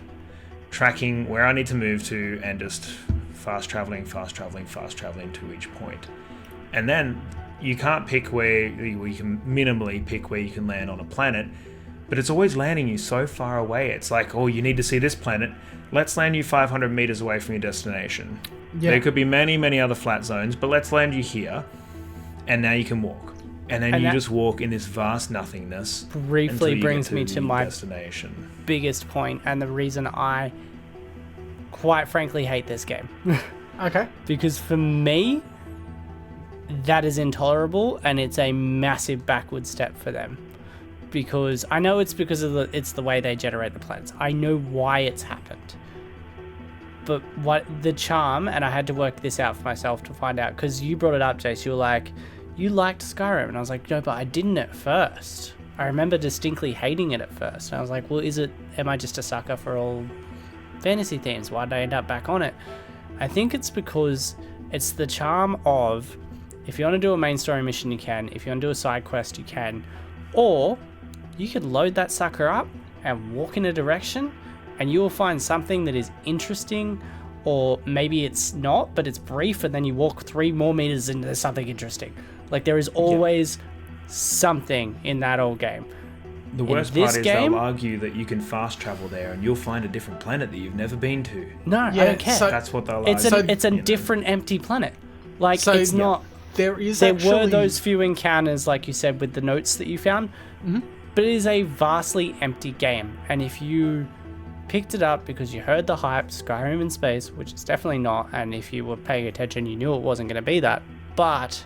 tracking where I need to move to, and just fast traveling to each point. And then you can't pick where you can minimally pick where you can land on a planet, but it's always landing you so far away. It's like, oh, you need to see this planet. Let's land you 500 meters away from your destination. Yeah. There could be many, many other flat zones, but let's land you here. And now you can walk. And then you just walk in this vast nothingness. Briefly brings me to my destination. Biggest point, and the reason I quite frankly hate this game. Okay. Because for me, that is intolerable, and it's a massive backward step for them. Because I know it's because of it's the way they generate the planets. I know why it's happened. But what the charm, and I had to work this out for myself to find out, because you brought it up, Jace, you were like, you liked Skyrim, and I was like, no, but I didn't at first. I remember distinctly hating it at first, and I was like, well, am I just a sucker for all fantasy themes? Why did I end up back on it? I think it's because it's the charm of, if you want to do a main story mission, you can. If you want to do a side quest, you can. Or you could load that sucker up and walk in a direction, and you will find something that is interesting, or maybe it's not, but it's brief, and then you walk 3 more meters and there's something interesting. Like, there is always something in that old game. The worst part is they'll argue that you can fast travel there and you'll find a different planet that you've never been to. No, I don't care. That's what they'll argue. It's a different empty planet. Like, so, it's not... There were those few encounters, like you said, with the notes that you found, but it is a vastly empty game. And if you picked it up because you heard the hype, Skyrim in space, which it's definitely not, and if you were paying attention, you knew it wasn't going to be that, but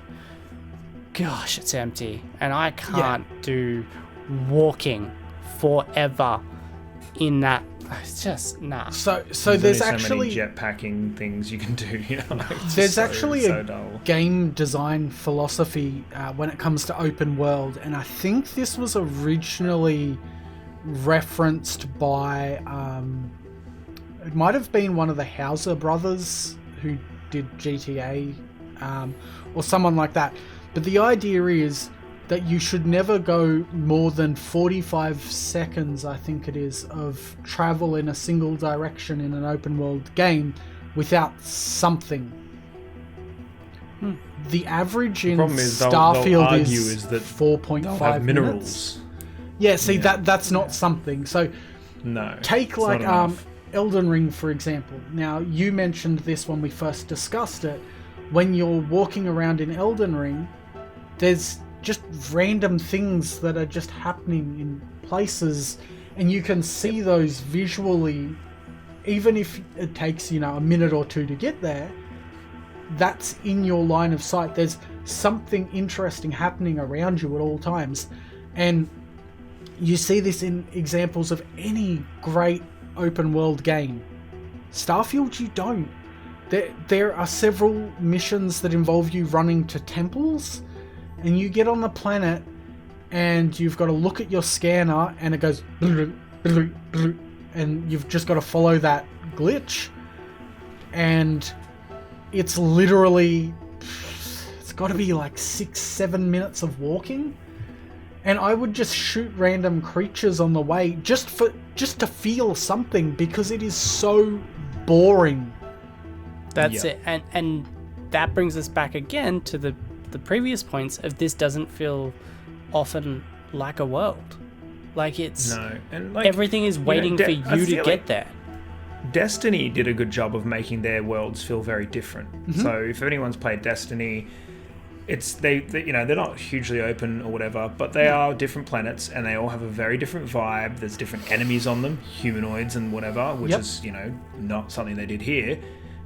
gosh, it's empty, and I can't do walking forever in that. It's just nah. So there's actually so many jetpacking things you can do. You know, there's actually a game design philosophy when it comes to open world, and I think this was originally referenced by it might have been one of the Hauser brothers who did GTA, or someone like that. But the idea is that you should never go more than 45 seconds, I think it is, of travel in a single direction in an open world game without something. The average in Starfield is that 4.5 minerals. Yeah, see, that's not something. So no, take like Elden Ring, for example. Now, you mentioned this when we first discussed it. When you're walking around in Elden Ring, there's just random things that are just happening in places, and you can see those visually even if it takes, a minute or two to get there, that's in your line of sight. There's something interesting happening around you at all times. And you see this in examples of any great open world game. Starfield, you don't. There are several missions that involve you running to temples, and you get on the planet and you've got to look at your scanner and it goes and you've just got to follow that glitch, and it's literally, it's got to be like 6-7 minutes of walking, and I would just shoot random creatures on the way just to feel something, because it is so boring. That's it. And that brings us back again to the previous points of this doesn't feel often like a world. Like it's and everything is waiting for you to get there. Destiny did a good job of making their worlds feel very different. Mm-hmm. So if anyone's played Destiny, they're not hugely open or whatever, but they are different planets and they all have a very different vibe. There's different enemies on them, humanoids and whatever, which is not something they did here.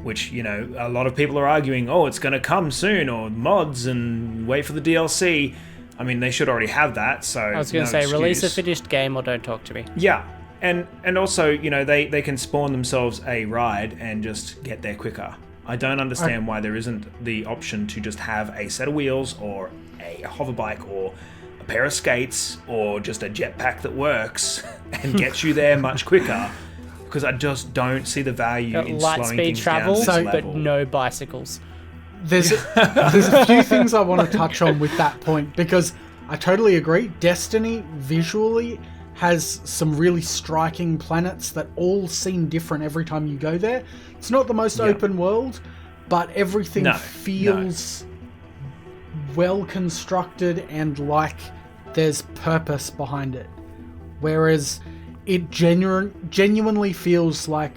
Which, a lot of people are arguing, it's going to come soon, or mods, and wait for the DLC. I mean, they should already have that, so I was going to say, release a finished game or don't talk to me. Yeah, and also, they can spawn themselves a ride and just get there quicker. I don't understand why there isn't the option to just have a set of wheels, or a hover bike, or a pair of skates, or just a jetpack that works, and gets you there much quicker. Because I just don't see the value in light slowing speed things travel, down to this level. but no bicycles. There's a few things I want to touch on with that point, because I totally agree. Destiny visually has some really striking planets that all seem different every time you go there. It's not the most open world, but everything feels well constructed and like there's purpose behind it. Whereas it genuinely feels like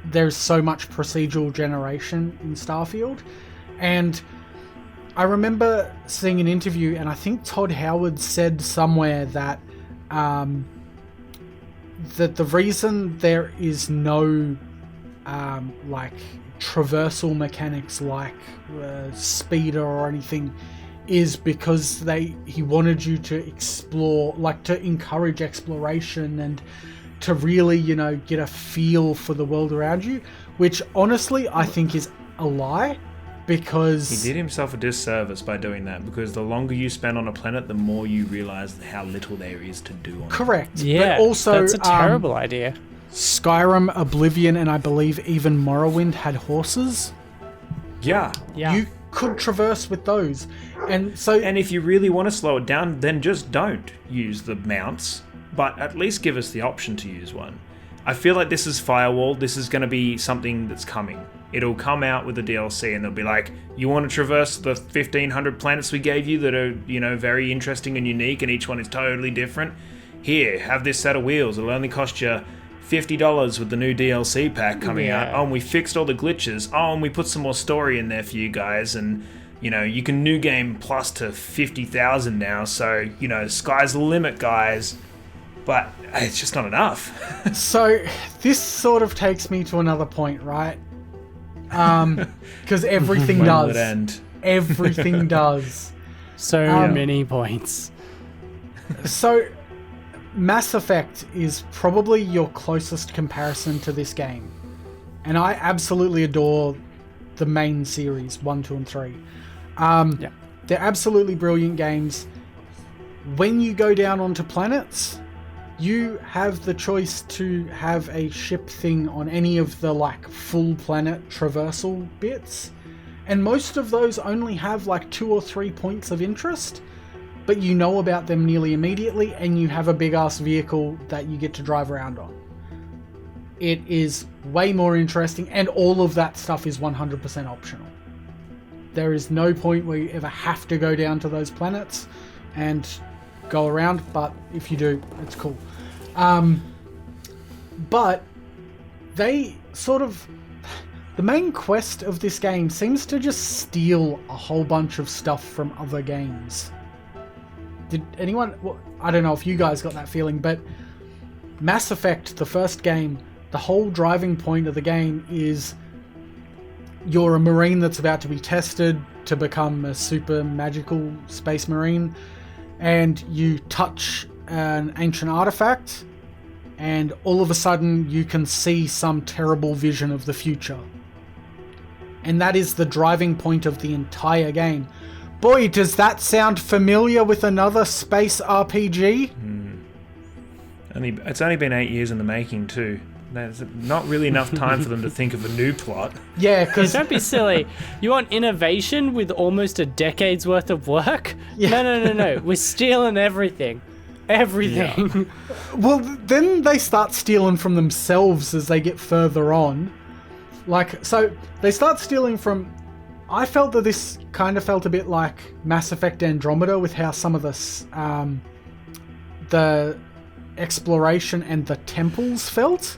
there's so much procedural generation in Starfield. And I remember seeing an interview, and I think Todd Howard said somewhere that that the reason there is no traversal mechanics like speeder or anything is because he wanted you to explore, to encourage exploration and to really, get a feel for the world around you, which honestly I think is a lie, because he did himself a disservice by doing that, because the longer you spend on a planet, the more you realize how little there is to do on it. Correct. Yeah, but also, that's a terrible idea. Skyrim, Oblivion, and I believe even Morrowind had horses. Yeah. You could traverse with those. And if you really want to slow it down, then just don't use the mounts, but at least give us the option to use one. I feel like this is Firewall. This is going to be something that's coming. It'll come out with the DLC and they'll be like, you want to traverse the 1,500 planets we gave you that are, very interesting and unique, and each one is totally different? Here, have this set of wheels. It'll only cost you $50 with the new DLC pack coming out. Oh, and we fixed all the glitches. Oh, and we put some more story in there for you guys. And, you can new game plus to 50,000 now. So, sky's the limit, guys. But it's just not enough. So this sort of takes me to another point, right? Because everything does. Will it end? Everything does. So many points. So Mass Effect is probably your closest comparison to this game. And I absolutely adore the main series, 1, 2, and 3. They're absolutely brilliant games. When you go down onto planets, you have the choice to have a ship thing on any of the full planet traversal bits. And most of those only have 2 or 3 points of interest, but you know about them nearly immediately, and you have a big ass vehicle that you get to drive around on. It is way more interesting, and all of that stuff is 100% optional. There is no point where you ever have to go down to those planets and go around, but if you do, it's cool. But they the main quest of this game seems to just steal a whole bunch of stuff from other games. Did anyone, I don't know if you guys got that feeling, but Mass Effect, the first game, the whole driving point of the game is you're a Marine that's about to be tested to become a super magical space Marine, and you touch an ancient artifact, and all of a sudden you can see some terrible vision of the future. And that is the driving point of the entire game. Boy, does that sound familiar with another space RPG? It's only been 8 years in the making too. There's not really enough time for them to think of a new plot. Yeah, because... Don't be silly. You want innovation with almost a decade's worth of work? Yeah. No. We're stealing everything. Everything. Yeah. Well, then they start stealing from themselves as they get further on. Like, so they start stealing from... I felt that this kind of felt a bit like Mass Effect Andromeda with how some of the exploration and the temples felt.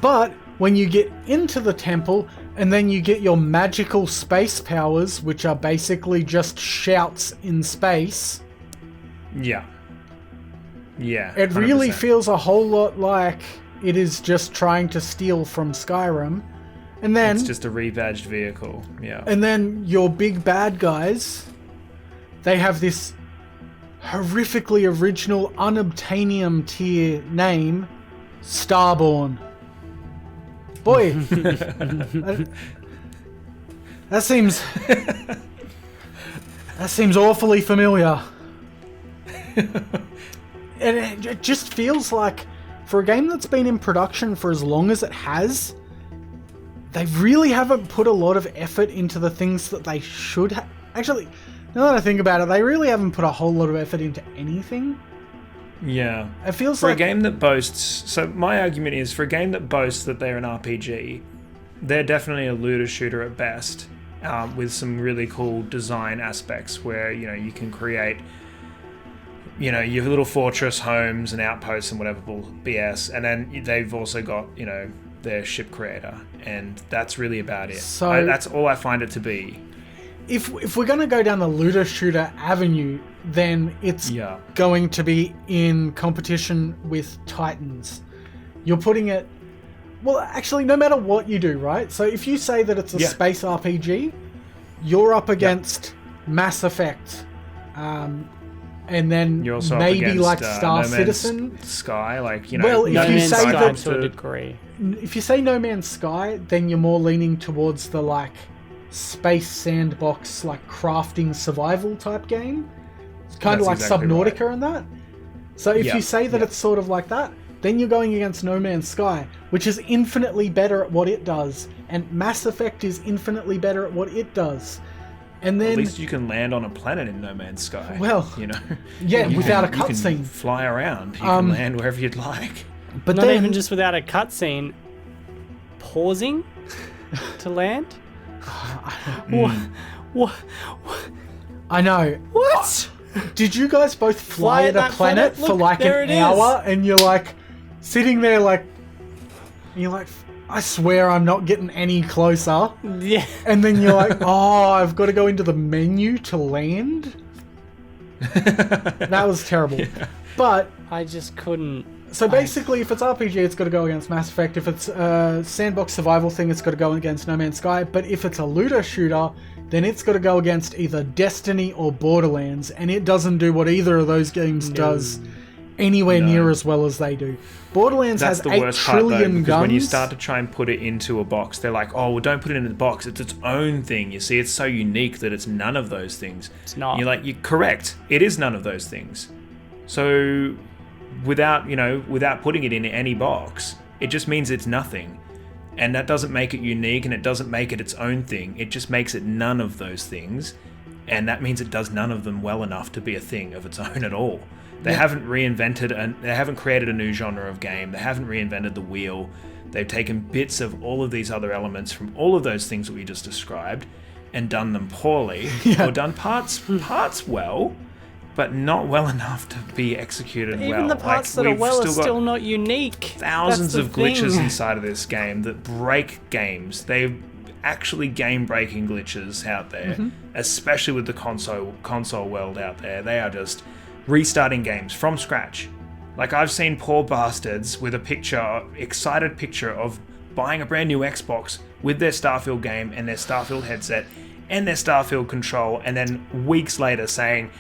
But when you get into the temple and then you get your magical space powers, which are basically just shouts in space... Yeah. Yeah. It really 100%. feels a whole lot like it is just trying to steal from Skyrim. And then... It's just a rebadged vehicle. Yeah. And then your big bad guys, they have this horrifically original unobtainium tier name, Starborn. Boy, that seems awfully familiar. And it just feels like, for a game that's been in production for as long as it has, they really haven't put a lot of effort into the things that they should have. Actually, now that I think about it, they really haven't put a whole lot of effort into anything. Yeah. It feels for like... a game that boasts... So my argument is, for a game that boasts that they're an RPG, they're definitely a looter shooter at best, with some really cool design aspects where, you can create, your little fortress homes and outposts and whatever BS, and then they've also got, their ship creator, and that's really about it. So that's all I find it to be. If we're going to go down the looter shooter avenue, then it's going to be in competition with Titans. You're putting it... Well, actually, no matter what you do, right? So if you say that it's a space RPG, you're up against Mass Effect, and then you're also maybe up against, like Star No Man's Citizen. Sky, like, Well, if No you Man's say Sky that... to a degree. If you say No Man's Sky, then you're more leaning towards the, like, space sandbox, like, crafting survival type game. It's kind of like exactly Subnautica right. and that. So if you say that it's sort of like that, then you're going against No Man's Sky, which is infinitely better at what it does. And Mass Effect is infinitely better at what it does. And then... At least you can land on a planet in No Man's Sky. Well, yeah, without a cutscene. You can fly around. You can land wherever you'd like. But Not then, even just without a cutscene. Pausing to land? What? I know. What? Did you guys both fly at a that planet planet? for Look, like there an it is. hour, and you're like sitting there like, and you're like, I swear I'm not getting any closer. Yeah. And then you're like, oh, I've got to go into the menu to land. That was terrible. But I just couldn't. so basically, if it's RPG, it's got to go against Mass Effect. If it's a sandbox survival thing, it's got to go against No Man's Sky. But if it's a looter shooter, then it's got to go against either Destiny or Borderlands, and it doesn't do what either of those games does anywhere near as well as they do. Borderlands That's has the 8 worst part, though, trillion because guns. when you start to try and put it into a box, they're like, oh, well, don't put it in the box. It's its own thing. You see, it's so unique that it's none of those things. It's not. And you're like, you're correct. It is none of those things. So without putting it in any box, it just means it's nothing. And that doesn't make it unique, and it doesn't make it its own thing. It just makes it none of those things. And that means it does none of them well enough to be a thing of its own at all. They haven't reinvented and they haven't created a new genre of game. They haven't reinvented the wheel. They've taken bits of all of these other elements from all of those things that we just described and done them poorly, or done parts well, but not well enough to be executed well. Even the parts that are we've well are got still not unique. thousands That's of the glitches thing. inside of this game that break games. They're actually game-breaking glitches out there, especially with the console world out there. They are just restarting games from scratch. Like, I've seen poor bastards with excited picture of buying a brand new Xbox with their Starfield game and their Starfield headset and their Starfield control, and then weeks later saying,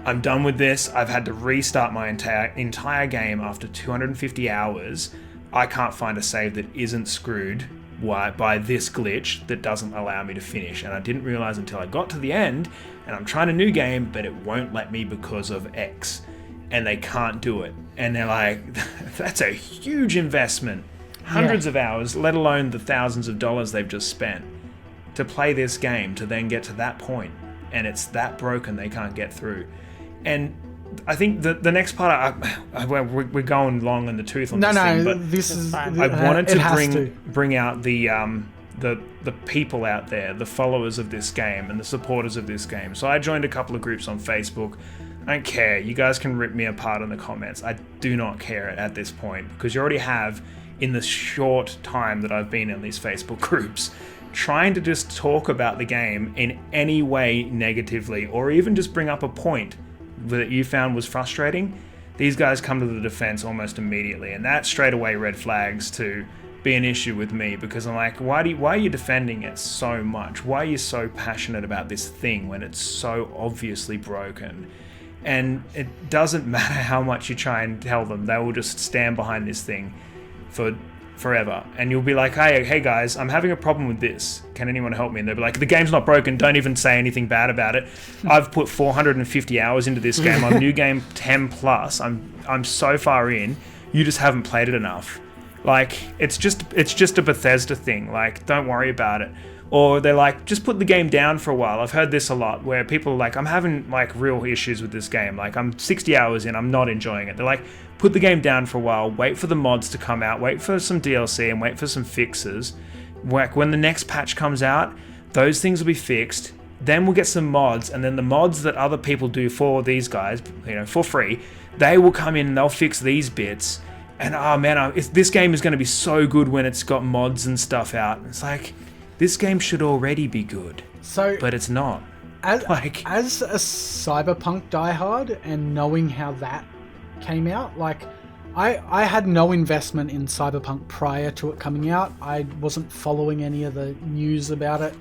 I'm done with this, I've had to restart my entire game after 250 hours, I can't find a save that isn't screwed by this glitch that doesn't allow me to finish. And I didn't realize until I got to the end, and I'm trying a new game, but it won't let me because of X. And they can't do it. And they're like, that's a huge investment. Hundreds of hours, let alone the thousands of dollars they've just spent to play this game, to then get to that point. And it's that broken they can't get through. And I think the next part, we're going long in the tooth on this thing, but this is. I wanted to bring out the people out there, the followers of this game and the supporters of this game. So I joined a couple of groups on Facebook. I don't care. You guys can rip me apart in the comments. I do not care at this point, because you already have, in the short time that I've been in these Facebook groups, trying to just talk about the game in any way negatively, or even just bring up a point that you found was frustrating. These guys come to the defense almost immediately, and that straight away red flags to be an issue with me, because I'm like, why are you defending it so much? Why are you so passionate about this thing when it's so obviously broken? And it doesn't matter how much you try and tell them, they will just stand behind this thing for forever. And you'll be like, hey guys, I'm having a problem with this. Can anyone help me? And they'll be like, the game's not broken. Don't even say anything bad about it. I've put 450 hours into this game. I'm new game 10 plus. I'm so far in. You just haven't played it enough. Like, it's just a Bethesda thing. Like, don't worry about it. Or they're like, just put the game down for a while. I've heard this a lot, where people are like, I'm having like real issues with this game. Like, I'm 60 hours in, I'm not enjoying it. They're like, put the game down for a while, wait for the mods to come out, wait for some DLC and wait for some fixes. Like, when the next patch comes out, those things will be fixed. Then we'll get some mods, and then the mods that other people do for these guys, for free, they will come in and they'll fix these bits. And oh man, this game is going to be so good when it's got mods and stuff out. It's like, this game should already be good, but it's not. As a Cyberpunk diehard, and knowing how that came out, like, I had no investment in Cyberpunk prior to it coming out. I wasn't following any of the news about it,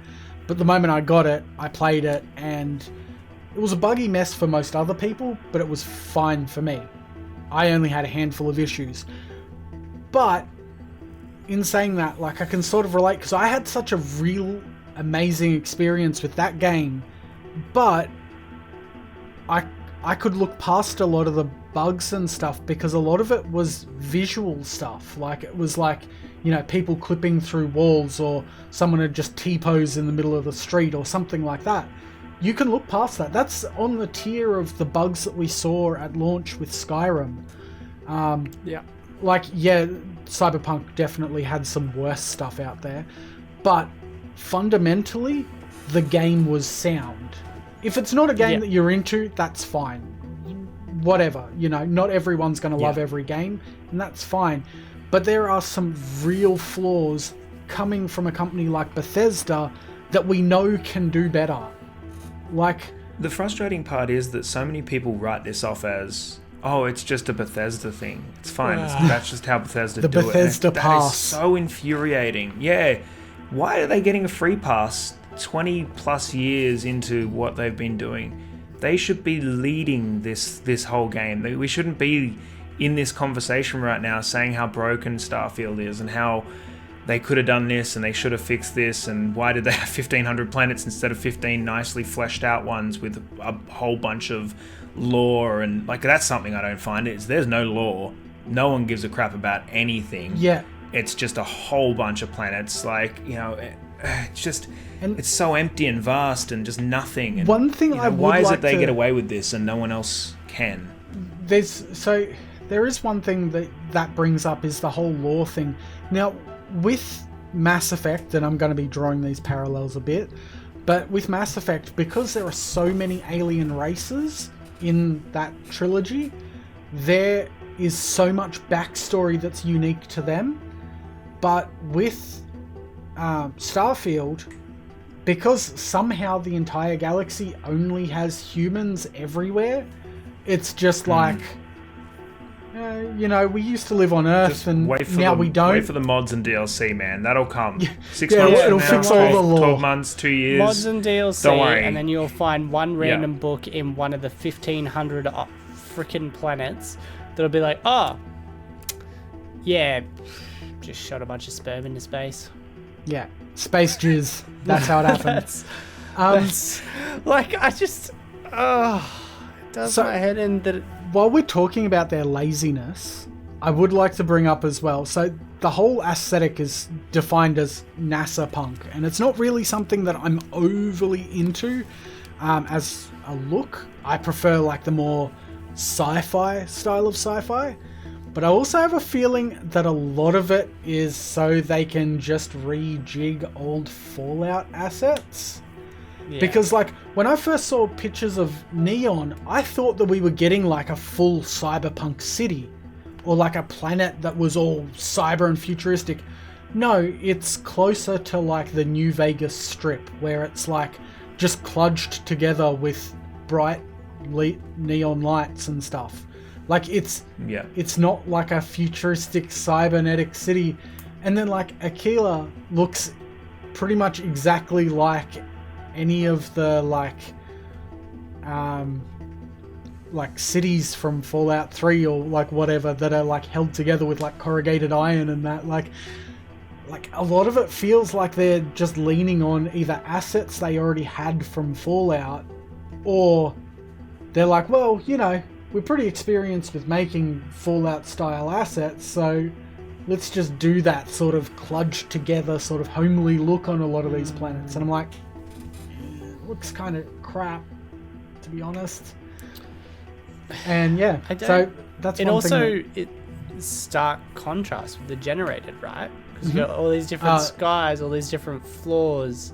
but the moment I got it, I played it, and it was a buggy mess for most other people, but it was fine for me. I only had a handful of issues. But in saying that, like, I can sort of relate, because I had such a real amazing experience with that game, but I could look past a lot of the bugs and stuff, because a lot of it was visual stuff. Like, it was like, people clipping through walls, or someone had just T-posed in the middle of the street or something like that. You can look past that. That's on the tier of the bugs that we saw at launch with Skyrim. Cyberpunk definitely had some worse stuff out there, but fundamentally, the game was sound. If it's not a game that you're into, that's fine. Whatever, not everyone's going to love every game, and that's fine. But there are some real flaws coming from a company like Bethesda that we know can do better. Like, the frustrating part is that so many people write this off as, oh, it's just a Bethesda thing. It's fine. That's just how Bethesda do it. The Bethesda pass. That is so infuriating. Yeah. Why are they getting a free pass 20 plus years into what they've been doing? They should be leading this whole game. We shouldn't be in this conversation right now saying how broken Starfield is and how they could have done this and they should have fixed this, and why did they have 1,500 planets instead of 15 nicely fleshed out ones with a whole bunch of lore. And like, that's something I don't find. There's no lore. No one gives a crap about anything. Yeah. It's just a whole bunch of planets. Like, it's just, it's so empty and vast and just nothing. And, one thing I would why is like it they get away with this and no one else can? There is one thing that brings up, is the whole lore thing. Now, with Mass Effect, and I'm going to be drawing these parallels a bit, but with Mass Effect, because there are so many alien races in that trilogy, there is so much backstory that's unique to them. But with Starfield, because somehow the entire galaxy only has humans everywhere, it's just like, we used to live on Earth, Just and wait for now the, we don't. Wait for the mods and DLC, man. That'll come. 6 Yeah, months it'll from fix now, all the lore. 12 months, 2 years. Mods and DLC, Don't worry. and then you'll find one random book in one of the 1,500 freaking planets that'll be like, oh, yeah, just shot a bunch of sperm into space. Yeah, space jizz. That's how it happens. That's like, I just, it does my head in that. While we're talking about their laziness, I would like to bring up as well. So the whole aesthetic is defined as NASA punk, and it's not really something that I'm overly into as a look. I prefer like the more sci-fi style of sci-fi, but I also have a feeling that a lot of it is so they can just rejig old Fallout assets. Yeah. Because like when I first saw pictures of Neon, I thought that we were getting like a full cyberpunk city or like a planet that was all cyber and futuristic. No, it's closer to like the New Vegas Strip, where it's like just kludged together with bright neon lights and stuff. Like it's not like a futuristic cybernetic city. And then like Aquila looks pretty much exactly like any of the like cities from Fallout 3 or like whatever that are like held together with like corrugated iron and that like a lot of it feels like they're just leaning on either assets they already had from Fallout, or they're like, well, we're pretty experienced with making Fallout style assets, so let's just do that sort of kludged together sort of homely look on a lot of these planets. And I'm like, looks kind of crap, to be honest. And yeah, so that's it one also thing it's stark contrast with the generated, right? Because you got all these different skies, all these different floors.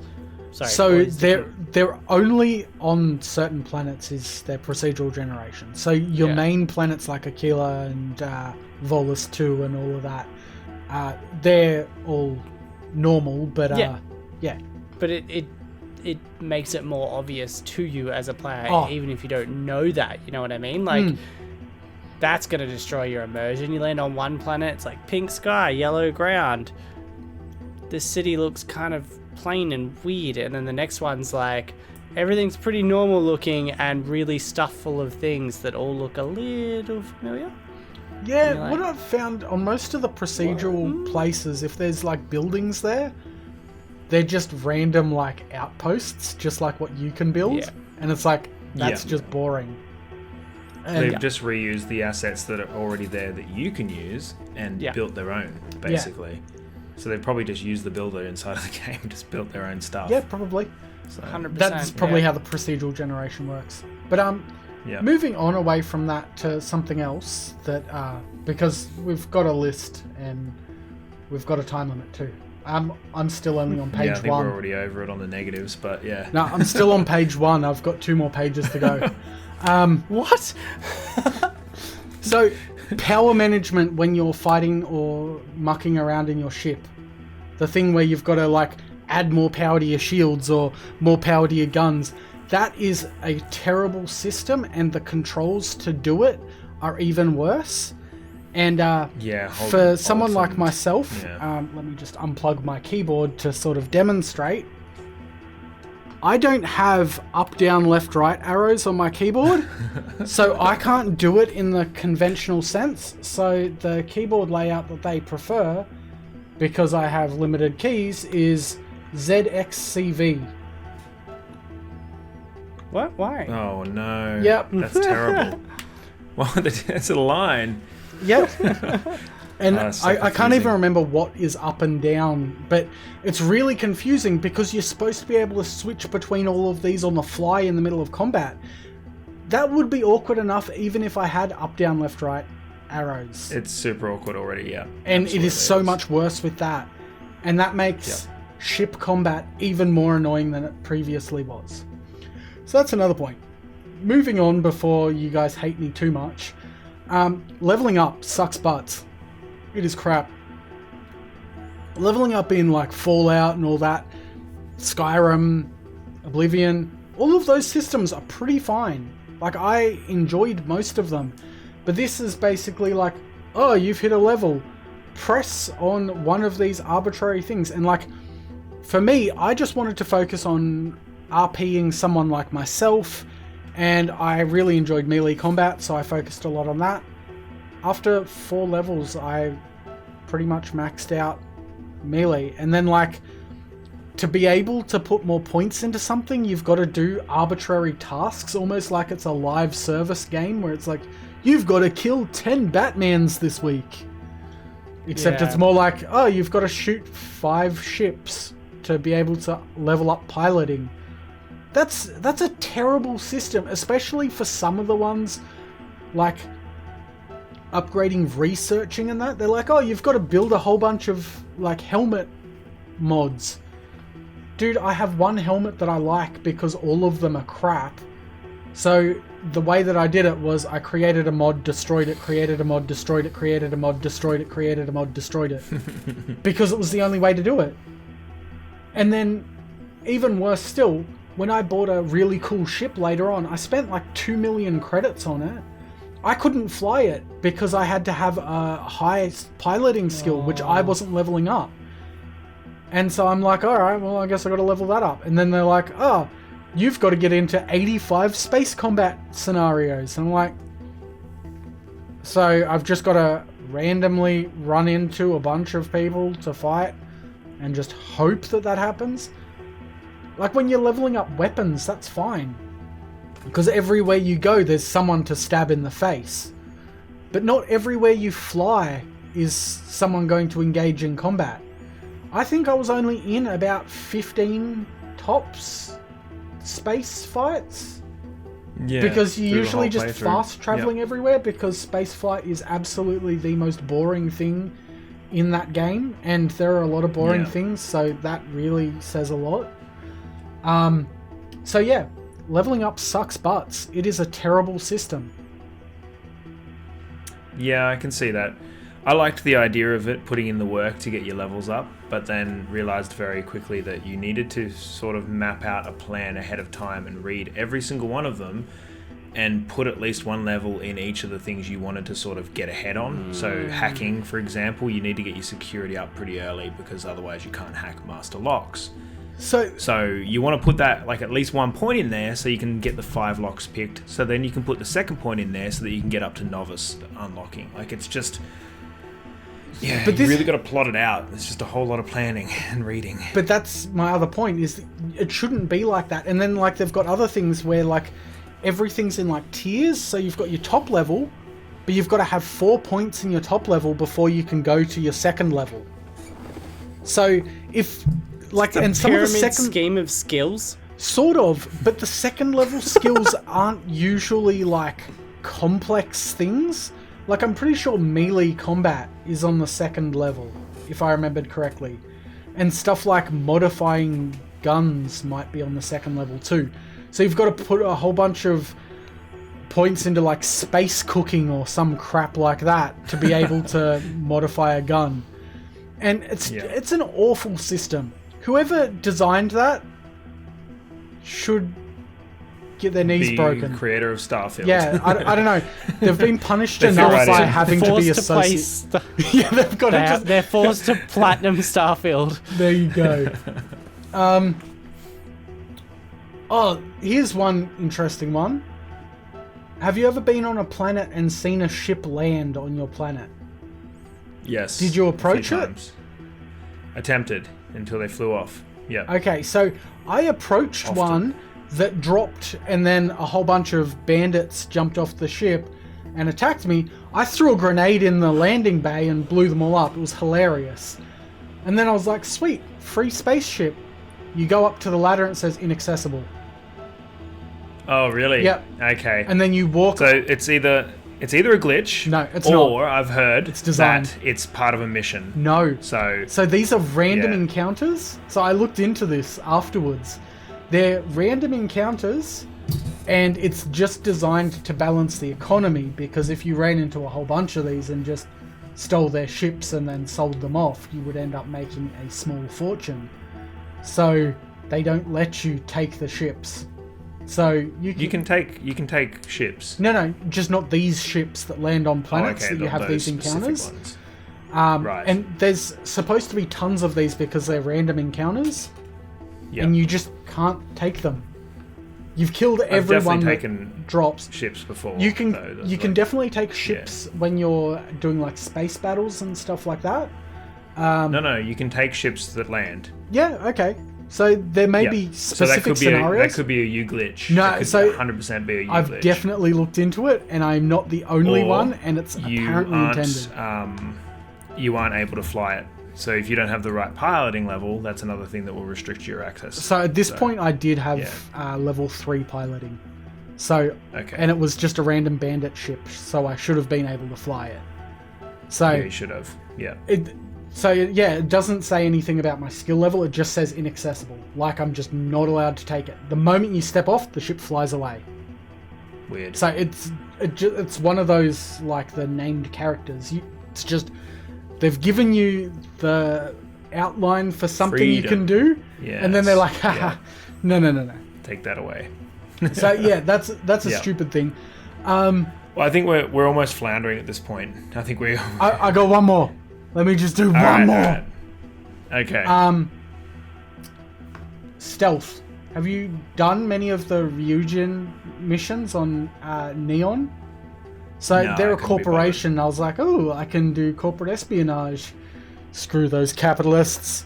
Sorry, so they're only on certain planets is their procedural generation. So your main planets like Aquila and Volus 2 and all of that, they're all normal, but But it makes it more obvious to you as a player, even if you don't know that. You know what I mean? Like, that's going to destroy your immersion. You land on one planet, it's like pink sky, yellow ground. This city looks kind of plain and weird. And then the next one's like, everything's pretty normal looking and really stuffed full of things that all look a little familiar. Yeah, like, what I've found on most of the procedural places, if there's like buildings there, they're just random like outposts, just like what you can build. Yeah. And it's like, that's just boring. And they've just reused the assets that are already there that you can use and built their own, basically. So they've probably just used the builder inside of the game, just built their own stuff. Yeah, probably. So 100%. That's probably how the procedural generation works. But moving on away from that to something else that because we've got a list and we've got a time limit too. I'm still only on page 1. I think we're already over it on the negatives, but yeah. No, I'm still on page 1. I've got 2 more pages to go. What? So, power management when you're fighting or mucking around in your ship. The thing where you've got to like add more power to your shields or more power to your guns. That is a terrible system, and the controls to do it are even worse. And for someone like myself, let me just unplug my keyboard to sort of demonstrate. I don't have up, down, left, right arrows on my keyboard, so I can't do it in the conventional sense. So the keyboard layout that they prefer, because I have limited keys, is ZXCV. What? Why? Oh no. Yep. That's terrible. Well, that's a line. Yep. And I can't even remember what is up and down, but it's really confusing because you're supposed to be able to switch between all of these on the fly in the middle of combat. That would be awkward enough even if I had up, down, left, right arrows. It's super awkward already, yeah. And it is so much worse with that. And that makes ship combat even more annoying than it previously was. So that's another point. Moving on before you guys hate me too much. Leveling up sucks butts. It is crap. Leveling up in like Fallout and all that, Skyrim, Oblivion, all of those systems are pretty fine. Like I enjoyed most of them. But this is basically like, oh, you've hit a level. Press on one of these arbitrary things. And like, for me, I just wanted to focus on RPing someone like myself, and I really enjoyed melee combat, so I focused a lot on that. After 4 levels, I pretty much maxed out melee. And then like, to be able to put more points into something, you've got to do arbitrary tasks, almost like it's a live service game where it's like, you've got to kill 10 Batmans this week. Except it's more like, oh, you've got to shoot 5 ships to be able to level up piloting. That's a terrible system, especially for some of the ones like upgrading researching and that. They're like, oh, you've got to build a whole bunch of like helmet mods. Dude, I have one helmet that I like because all of them are crap. So the way that I did it was I created a mod, destroyed it, created a mod, destroyed it, created a mod, destroyed it, created a mod, destroyed it. Because it was the only way to do it. And then, even worse still, when I bought a really cool ship later on, I spent like 2 million credits on it. I couldn't fly it because I had to have a high piloting skill, which I wasn't leveling up. And so I'm like, alright, well, I guess I gotta level that up. And then they're like, oh, you've got to get into 85 space combat scenarios. And I'm like, so I've just got to randomly run into a bunch of people to fight and just hope that that happens? Like when you're leveling up weapons, that's fine. Because everywhere you go, there's someone to stab in the face. But not everywhere you fly is someone going to engage in combat. I think I was only in about 15 tops space fights. Yeah, because you through the usually whole just playthrough. fast traveling everywhere, because space flight is absolutely the most boring thing in that game, and there are a lot of boring things, so that really says a lot. So yeah, leveling up sucks butts. It is a terrible system. Yeah, I can see that. I liked the idea of it, putting in the work to get your levels up, but then realized very quickly that you needed to sort of map out a plan ahead of time and read every single one of them and put at least one level in each of the things you wanted to sort of get ahead on. So hacking, for example, you need to get your security up pretty early because otherwise you can't hack master locks. So you want to put that like at least 1 point in there so you can get the 5 locks picked. So then you can put the second point in there so that you can get up to novice unlocking. Like it's just... Yeah, but you really got to plot it out. It's just a whole lot of planning and reading. But that's my other point, is it shouldn't be like that. And then like they've got other things where like everything's in like tiers. So you've got your top level, but you've got to have 4 points in your top level before you can go to your second level. So if like, and some of the second scheme of skills, sort of, but the second level skills aren't usually like complex things. Like, I'm pretty sure melee combat is on the second level, if I remembered correctly. And stuff like modifying guns might be on the second level too. So you've got to put a whole bunch of points into like space cooking or some crap like that to be able to modify a gun. And it's an awful system. Whoever designed that should get their knees broken. The creator of Starfield. Yeah, I don't know. They've been punished enough by having to be associated. Yeah, they've got to they're forced to platinum Starfield. There you go. Oh, here's one interesting one. Have you ever been on a planet and seen a ship land on your planet? Yes. Did you approach it? Times. Attempted until they flew off. Yeah. Okay, so I approached one that dropped, and then a whole bunch of bandits jumped off the ship and attacked me. I threw a grenade in the landing bay and blew them all up. It was hilarious. And then I was like, sweet, free spaceship. You go up to the ladder and it says inaccessible. Oh, really? Yep. Okay. And then you walk... So it's either a glitch. No, it's not. Or I've heard it's designed. that it's part of a mission. No. So these are random encounters. So I looked into this afterwards. They're random encounters, and it's just designed to balance the economy, because if you ran into a whole bunch of these and just stole their ships and then sold them off, you would end up making a small fortune. So they don't let you take the ships. So You can take ships. No, just not these ships that land on planets okay, that you have these specific encounters. ones. Right. And there's supposed to be tons of these because they're random encounters, Yep. and you just can't take them. You've killed I've everyone definitely that taken drops. ships before. You can though, that's you can like- definitely take ships when you're doing like space battles and stuff like that. No, you can take ships that land. Yeah, okay. So there may Yeah. be So that specific could be scenarios. that could be a U glitch. No, That could so 100% be a U I've glitch. definitely looked into it, and I'm not the only Or one, and it's you apparently aren't, intended. You aren't able to fly it. So if you don't have the right piloting level, that's another thing that will restrict your access. So at this point, I did have level 3 piloting. So, Okay. and it was just a random bandit ship, so I should have been able to fly it. So Yeah, you should have. Yeah. it doesn't say anything about my skill level. It just says inaccessible, like I'm just not allowed to take it. The moment you step off, the ship flies away. Weird. So it's one of those like the named characters. It's just they've given you the outline for something you can do, and then they're like, haha, no. Take that away. So yeah, that's a Yeah. stupid thing. Well, I think we're almost floundering at this point. I think we. I got one more. Let me just do one Alright, more. alright. Okay. Stealth. Have you done many of the Ryujin missions on Neon? So No, they're I a couldn't be corporation. I was like, oh, I can do corporate espionage. Screw those capitalists.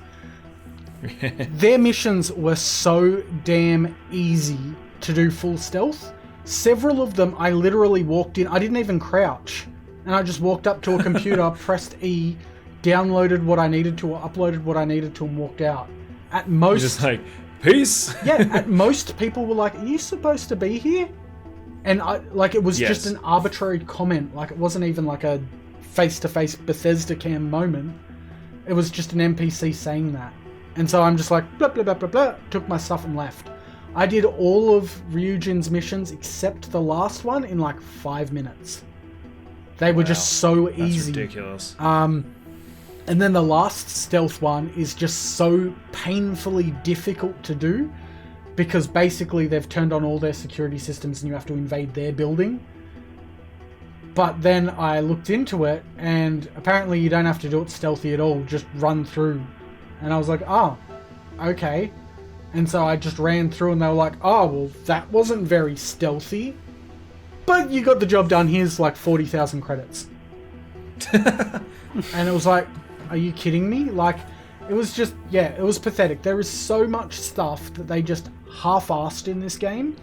Their missions were so damn easy to do full stealth. Several of them, I literally walked in. I didn't even crouch. And I just walked up to a computer, pressed E, downloaded what I needed to, or uploaded what I needed to, and walked out. At most... Just like, peace! yeah, at most people were like, are you supposed to be here? And it was just an arbitrary comment. Like, it wasn't even like a face-to-face Bethesda cam moment. It was just an NPC saying that. And so I'm just like, blah, blah, blah, blah, blah, took my stuff and left. I did all of Ryujin's except the last one in like 5 minutes. They were just so easy. That's ridiculous. And then the last stealth one is just so painfully difficult to do because basically they've turned on all their security systems and you have to invade their building. But then I looked into it and apparently you don't have to do it stealthy at all, just run through. And I was like, oh, okay. And so I just ran through and they were like, oh, well, that wasn't very stealthy. But you got the job done, here's like 40,000 credits. And it was like, are you kidding me? Like, it was just, it was pathetic. There is so much stuff that they just half-assed in this game.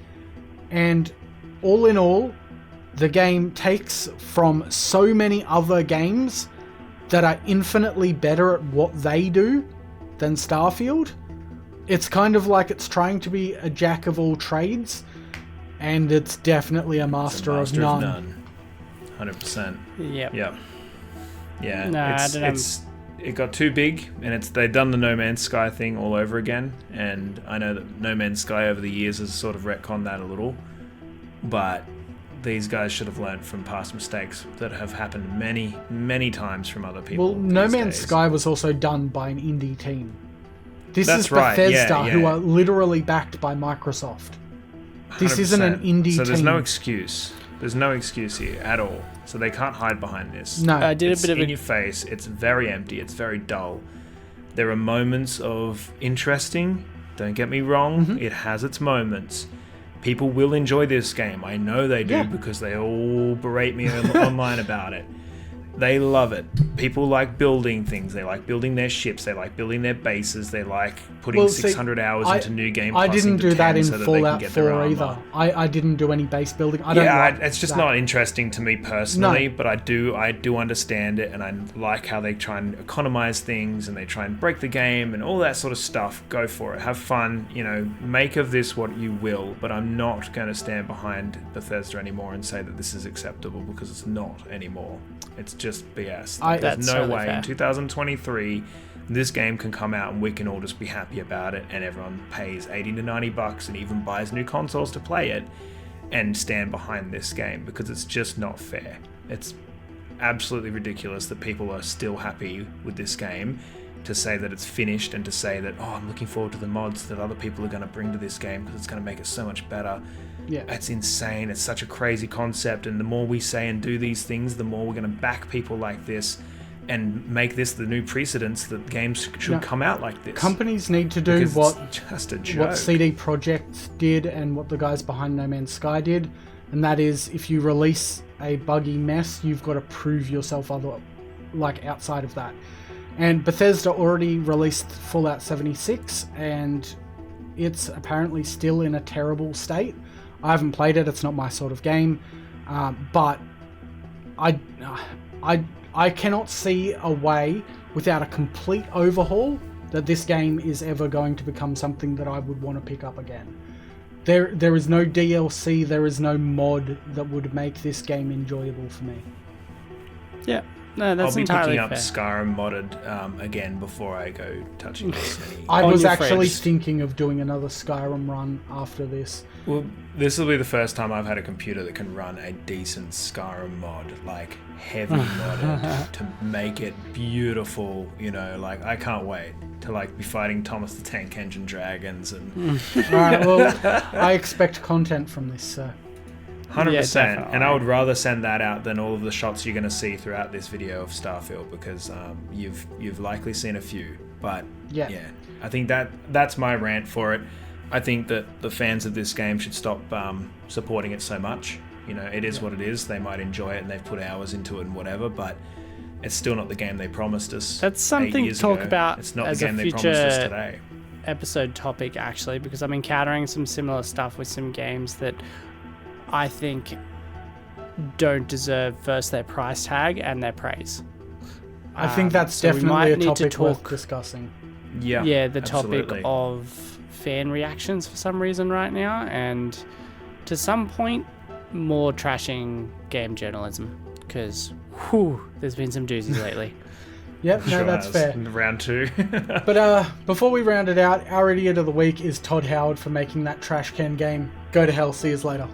And all in all, the game takes from so many other games that are infinitely better at what they do than Starfield. It's kind of like it's trying to be a jack of all trades, and it's definitely a master of none. 100%. Yep. Yep. Yeah. No, it got too big, and they've done the No Man's Sky thing all over again. And I know that No Man's Sky over the years has sort of retconned that a little, but these guys should have learnt from past mistakes that have happened many, many times from other people. Well, No Man's Sky was also done by an indie team. This That's is right, Bethesda, yeah. who are literally backed by Microsoft. This 100%. isn't an indie team. So there's no excuse. There's no excuse here at all. So they can't hide behind this. No. I did It's a bit of in your face. It's very empty. It's very dull. There are moments of interesting. Don't get me wrong. Mm-hmm. It has its moments. People will enjoy this game. I know they do Yeah. because they all berate me online about it. They love it. People like building things. They like building their ships. They like building their bases. They like putting 600 hours into New Game Plus. I didn't into do that 10 in so that they can Fallout get their 4 armor. either. I didn't do any base building. I don't like it's just that. not interesting to me personally, No. but I do understand it, and I like how they try and economize things and they try and break the game and all that sort of stuff. Go for it. Have fun, make of this what you will, but I'm not going to stand behind Bethesda anymore and say that this is acceptable because it's not anymore. It's just BS. There's That's no totally way fair. in 2023 this game can come out and we can all just be happy about it and everyone pays $80 to $90 and even buys new consoles to play it and stand behind this game, because it's just not fair. It's absolutely ridiculous that people are still happy with this game to say that it's finished and to say that, oh, I'm looking forward to the mods that other people are going to bring to this game because it's going to make it so much better. Yeah. It's insane. It's such a crazy concept, and the more we say and do these things, the more we're going to back people like this and make this the new precedence that games should come out like this. Companies need to do Because what it's just a joke. what CD Projekt did and what the guys behind No Man's Sky did, and that is, if you release a buggy mess, you've got to prove yourself outside of that. And Bethesda already released Fallout 76, and it's apparently still in a terrible state. I haven't played it; it's not my sort of game, but I cannot see a way without a complete overhaul that this game is ever going to become something that I would want to pick up again. There is no DLC, there is no mod that would make this game enjoyable for me. Yeah, no, that's I'll be entirely picking up fair. Skyrim modded again before I go touching this. I On was your actually fridge. thinking of doing another Skyrim run after this. Well, this will be the first time I've had a computer that can run a decent Skyrim mod, like heavy modded, to make it beautiful. Like I can't wait to be fighting Thomas the Tank Engine dragons and Alright, well, I expect content from this, so. 100%. definitely. And I would rather send that out than all of the shots you're going to see throughout this video of Starfield, because you've likely seen a few. But Yeah. I think that's my rant for it. I think that the fans of this game should stop supporting it so much. It is what it is. They might enjoy it and they've put hours into it and whatever, but it's still not the game they promised us. That's 8 something to years talk ago. about It's not as the a game they promised us future today. episode topic, actually, because I'm encountering some similar stuff with some games that I think don't deserve first their price tag and their praise. I think that's so we definitely might a need to topic worth talk- discussing. Yeah, The absolutely. topic of fan reactions for some reason right now, and to some point more trashing game journalism, because there's been some doozies lately. Yep, no, Sure that's has. fair. Round 2. But before we round it out, our idiot of the week is Todd Howard for making that trash can game. Go to hell, see you later.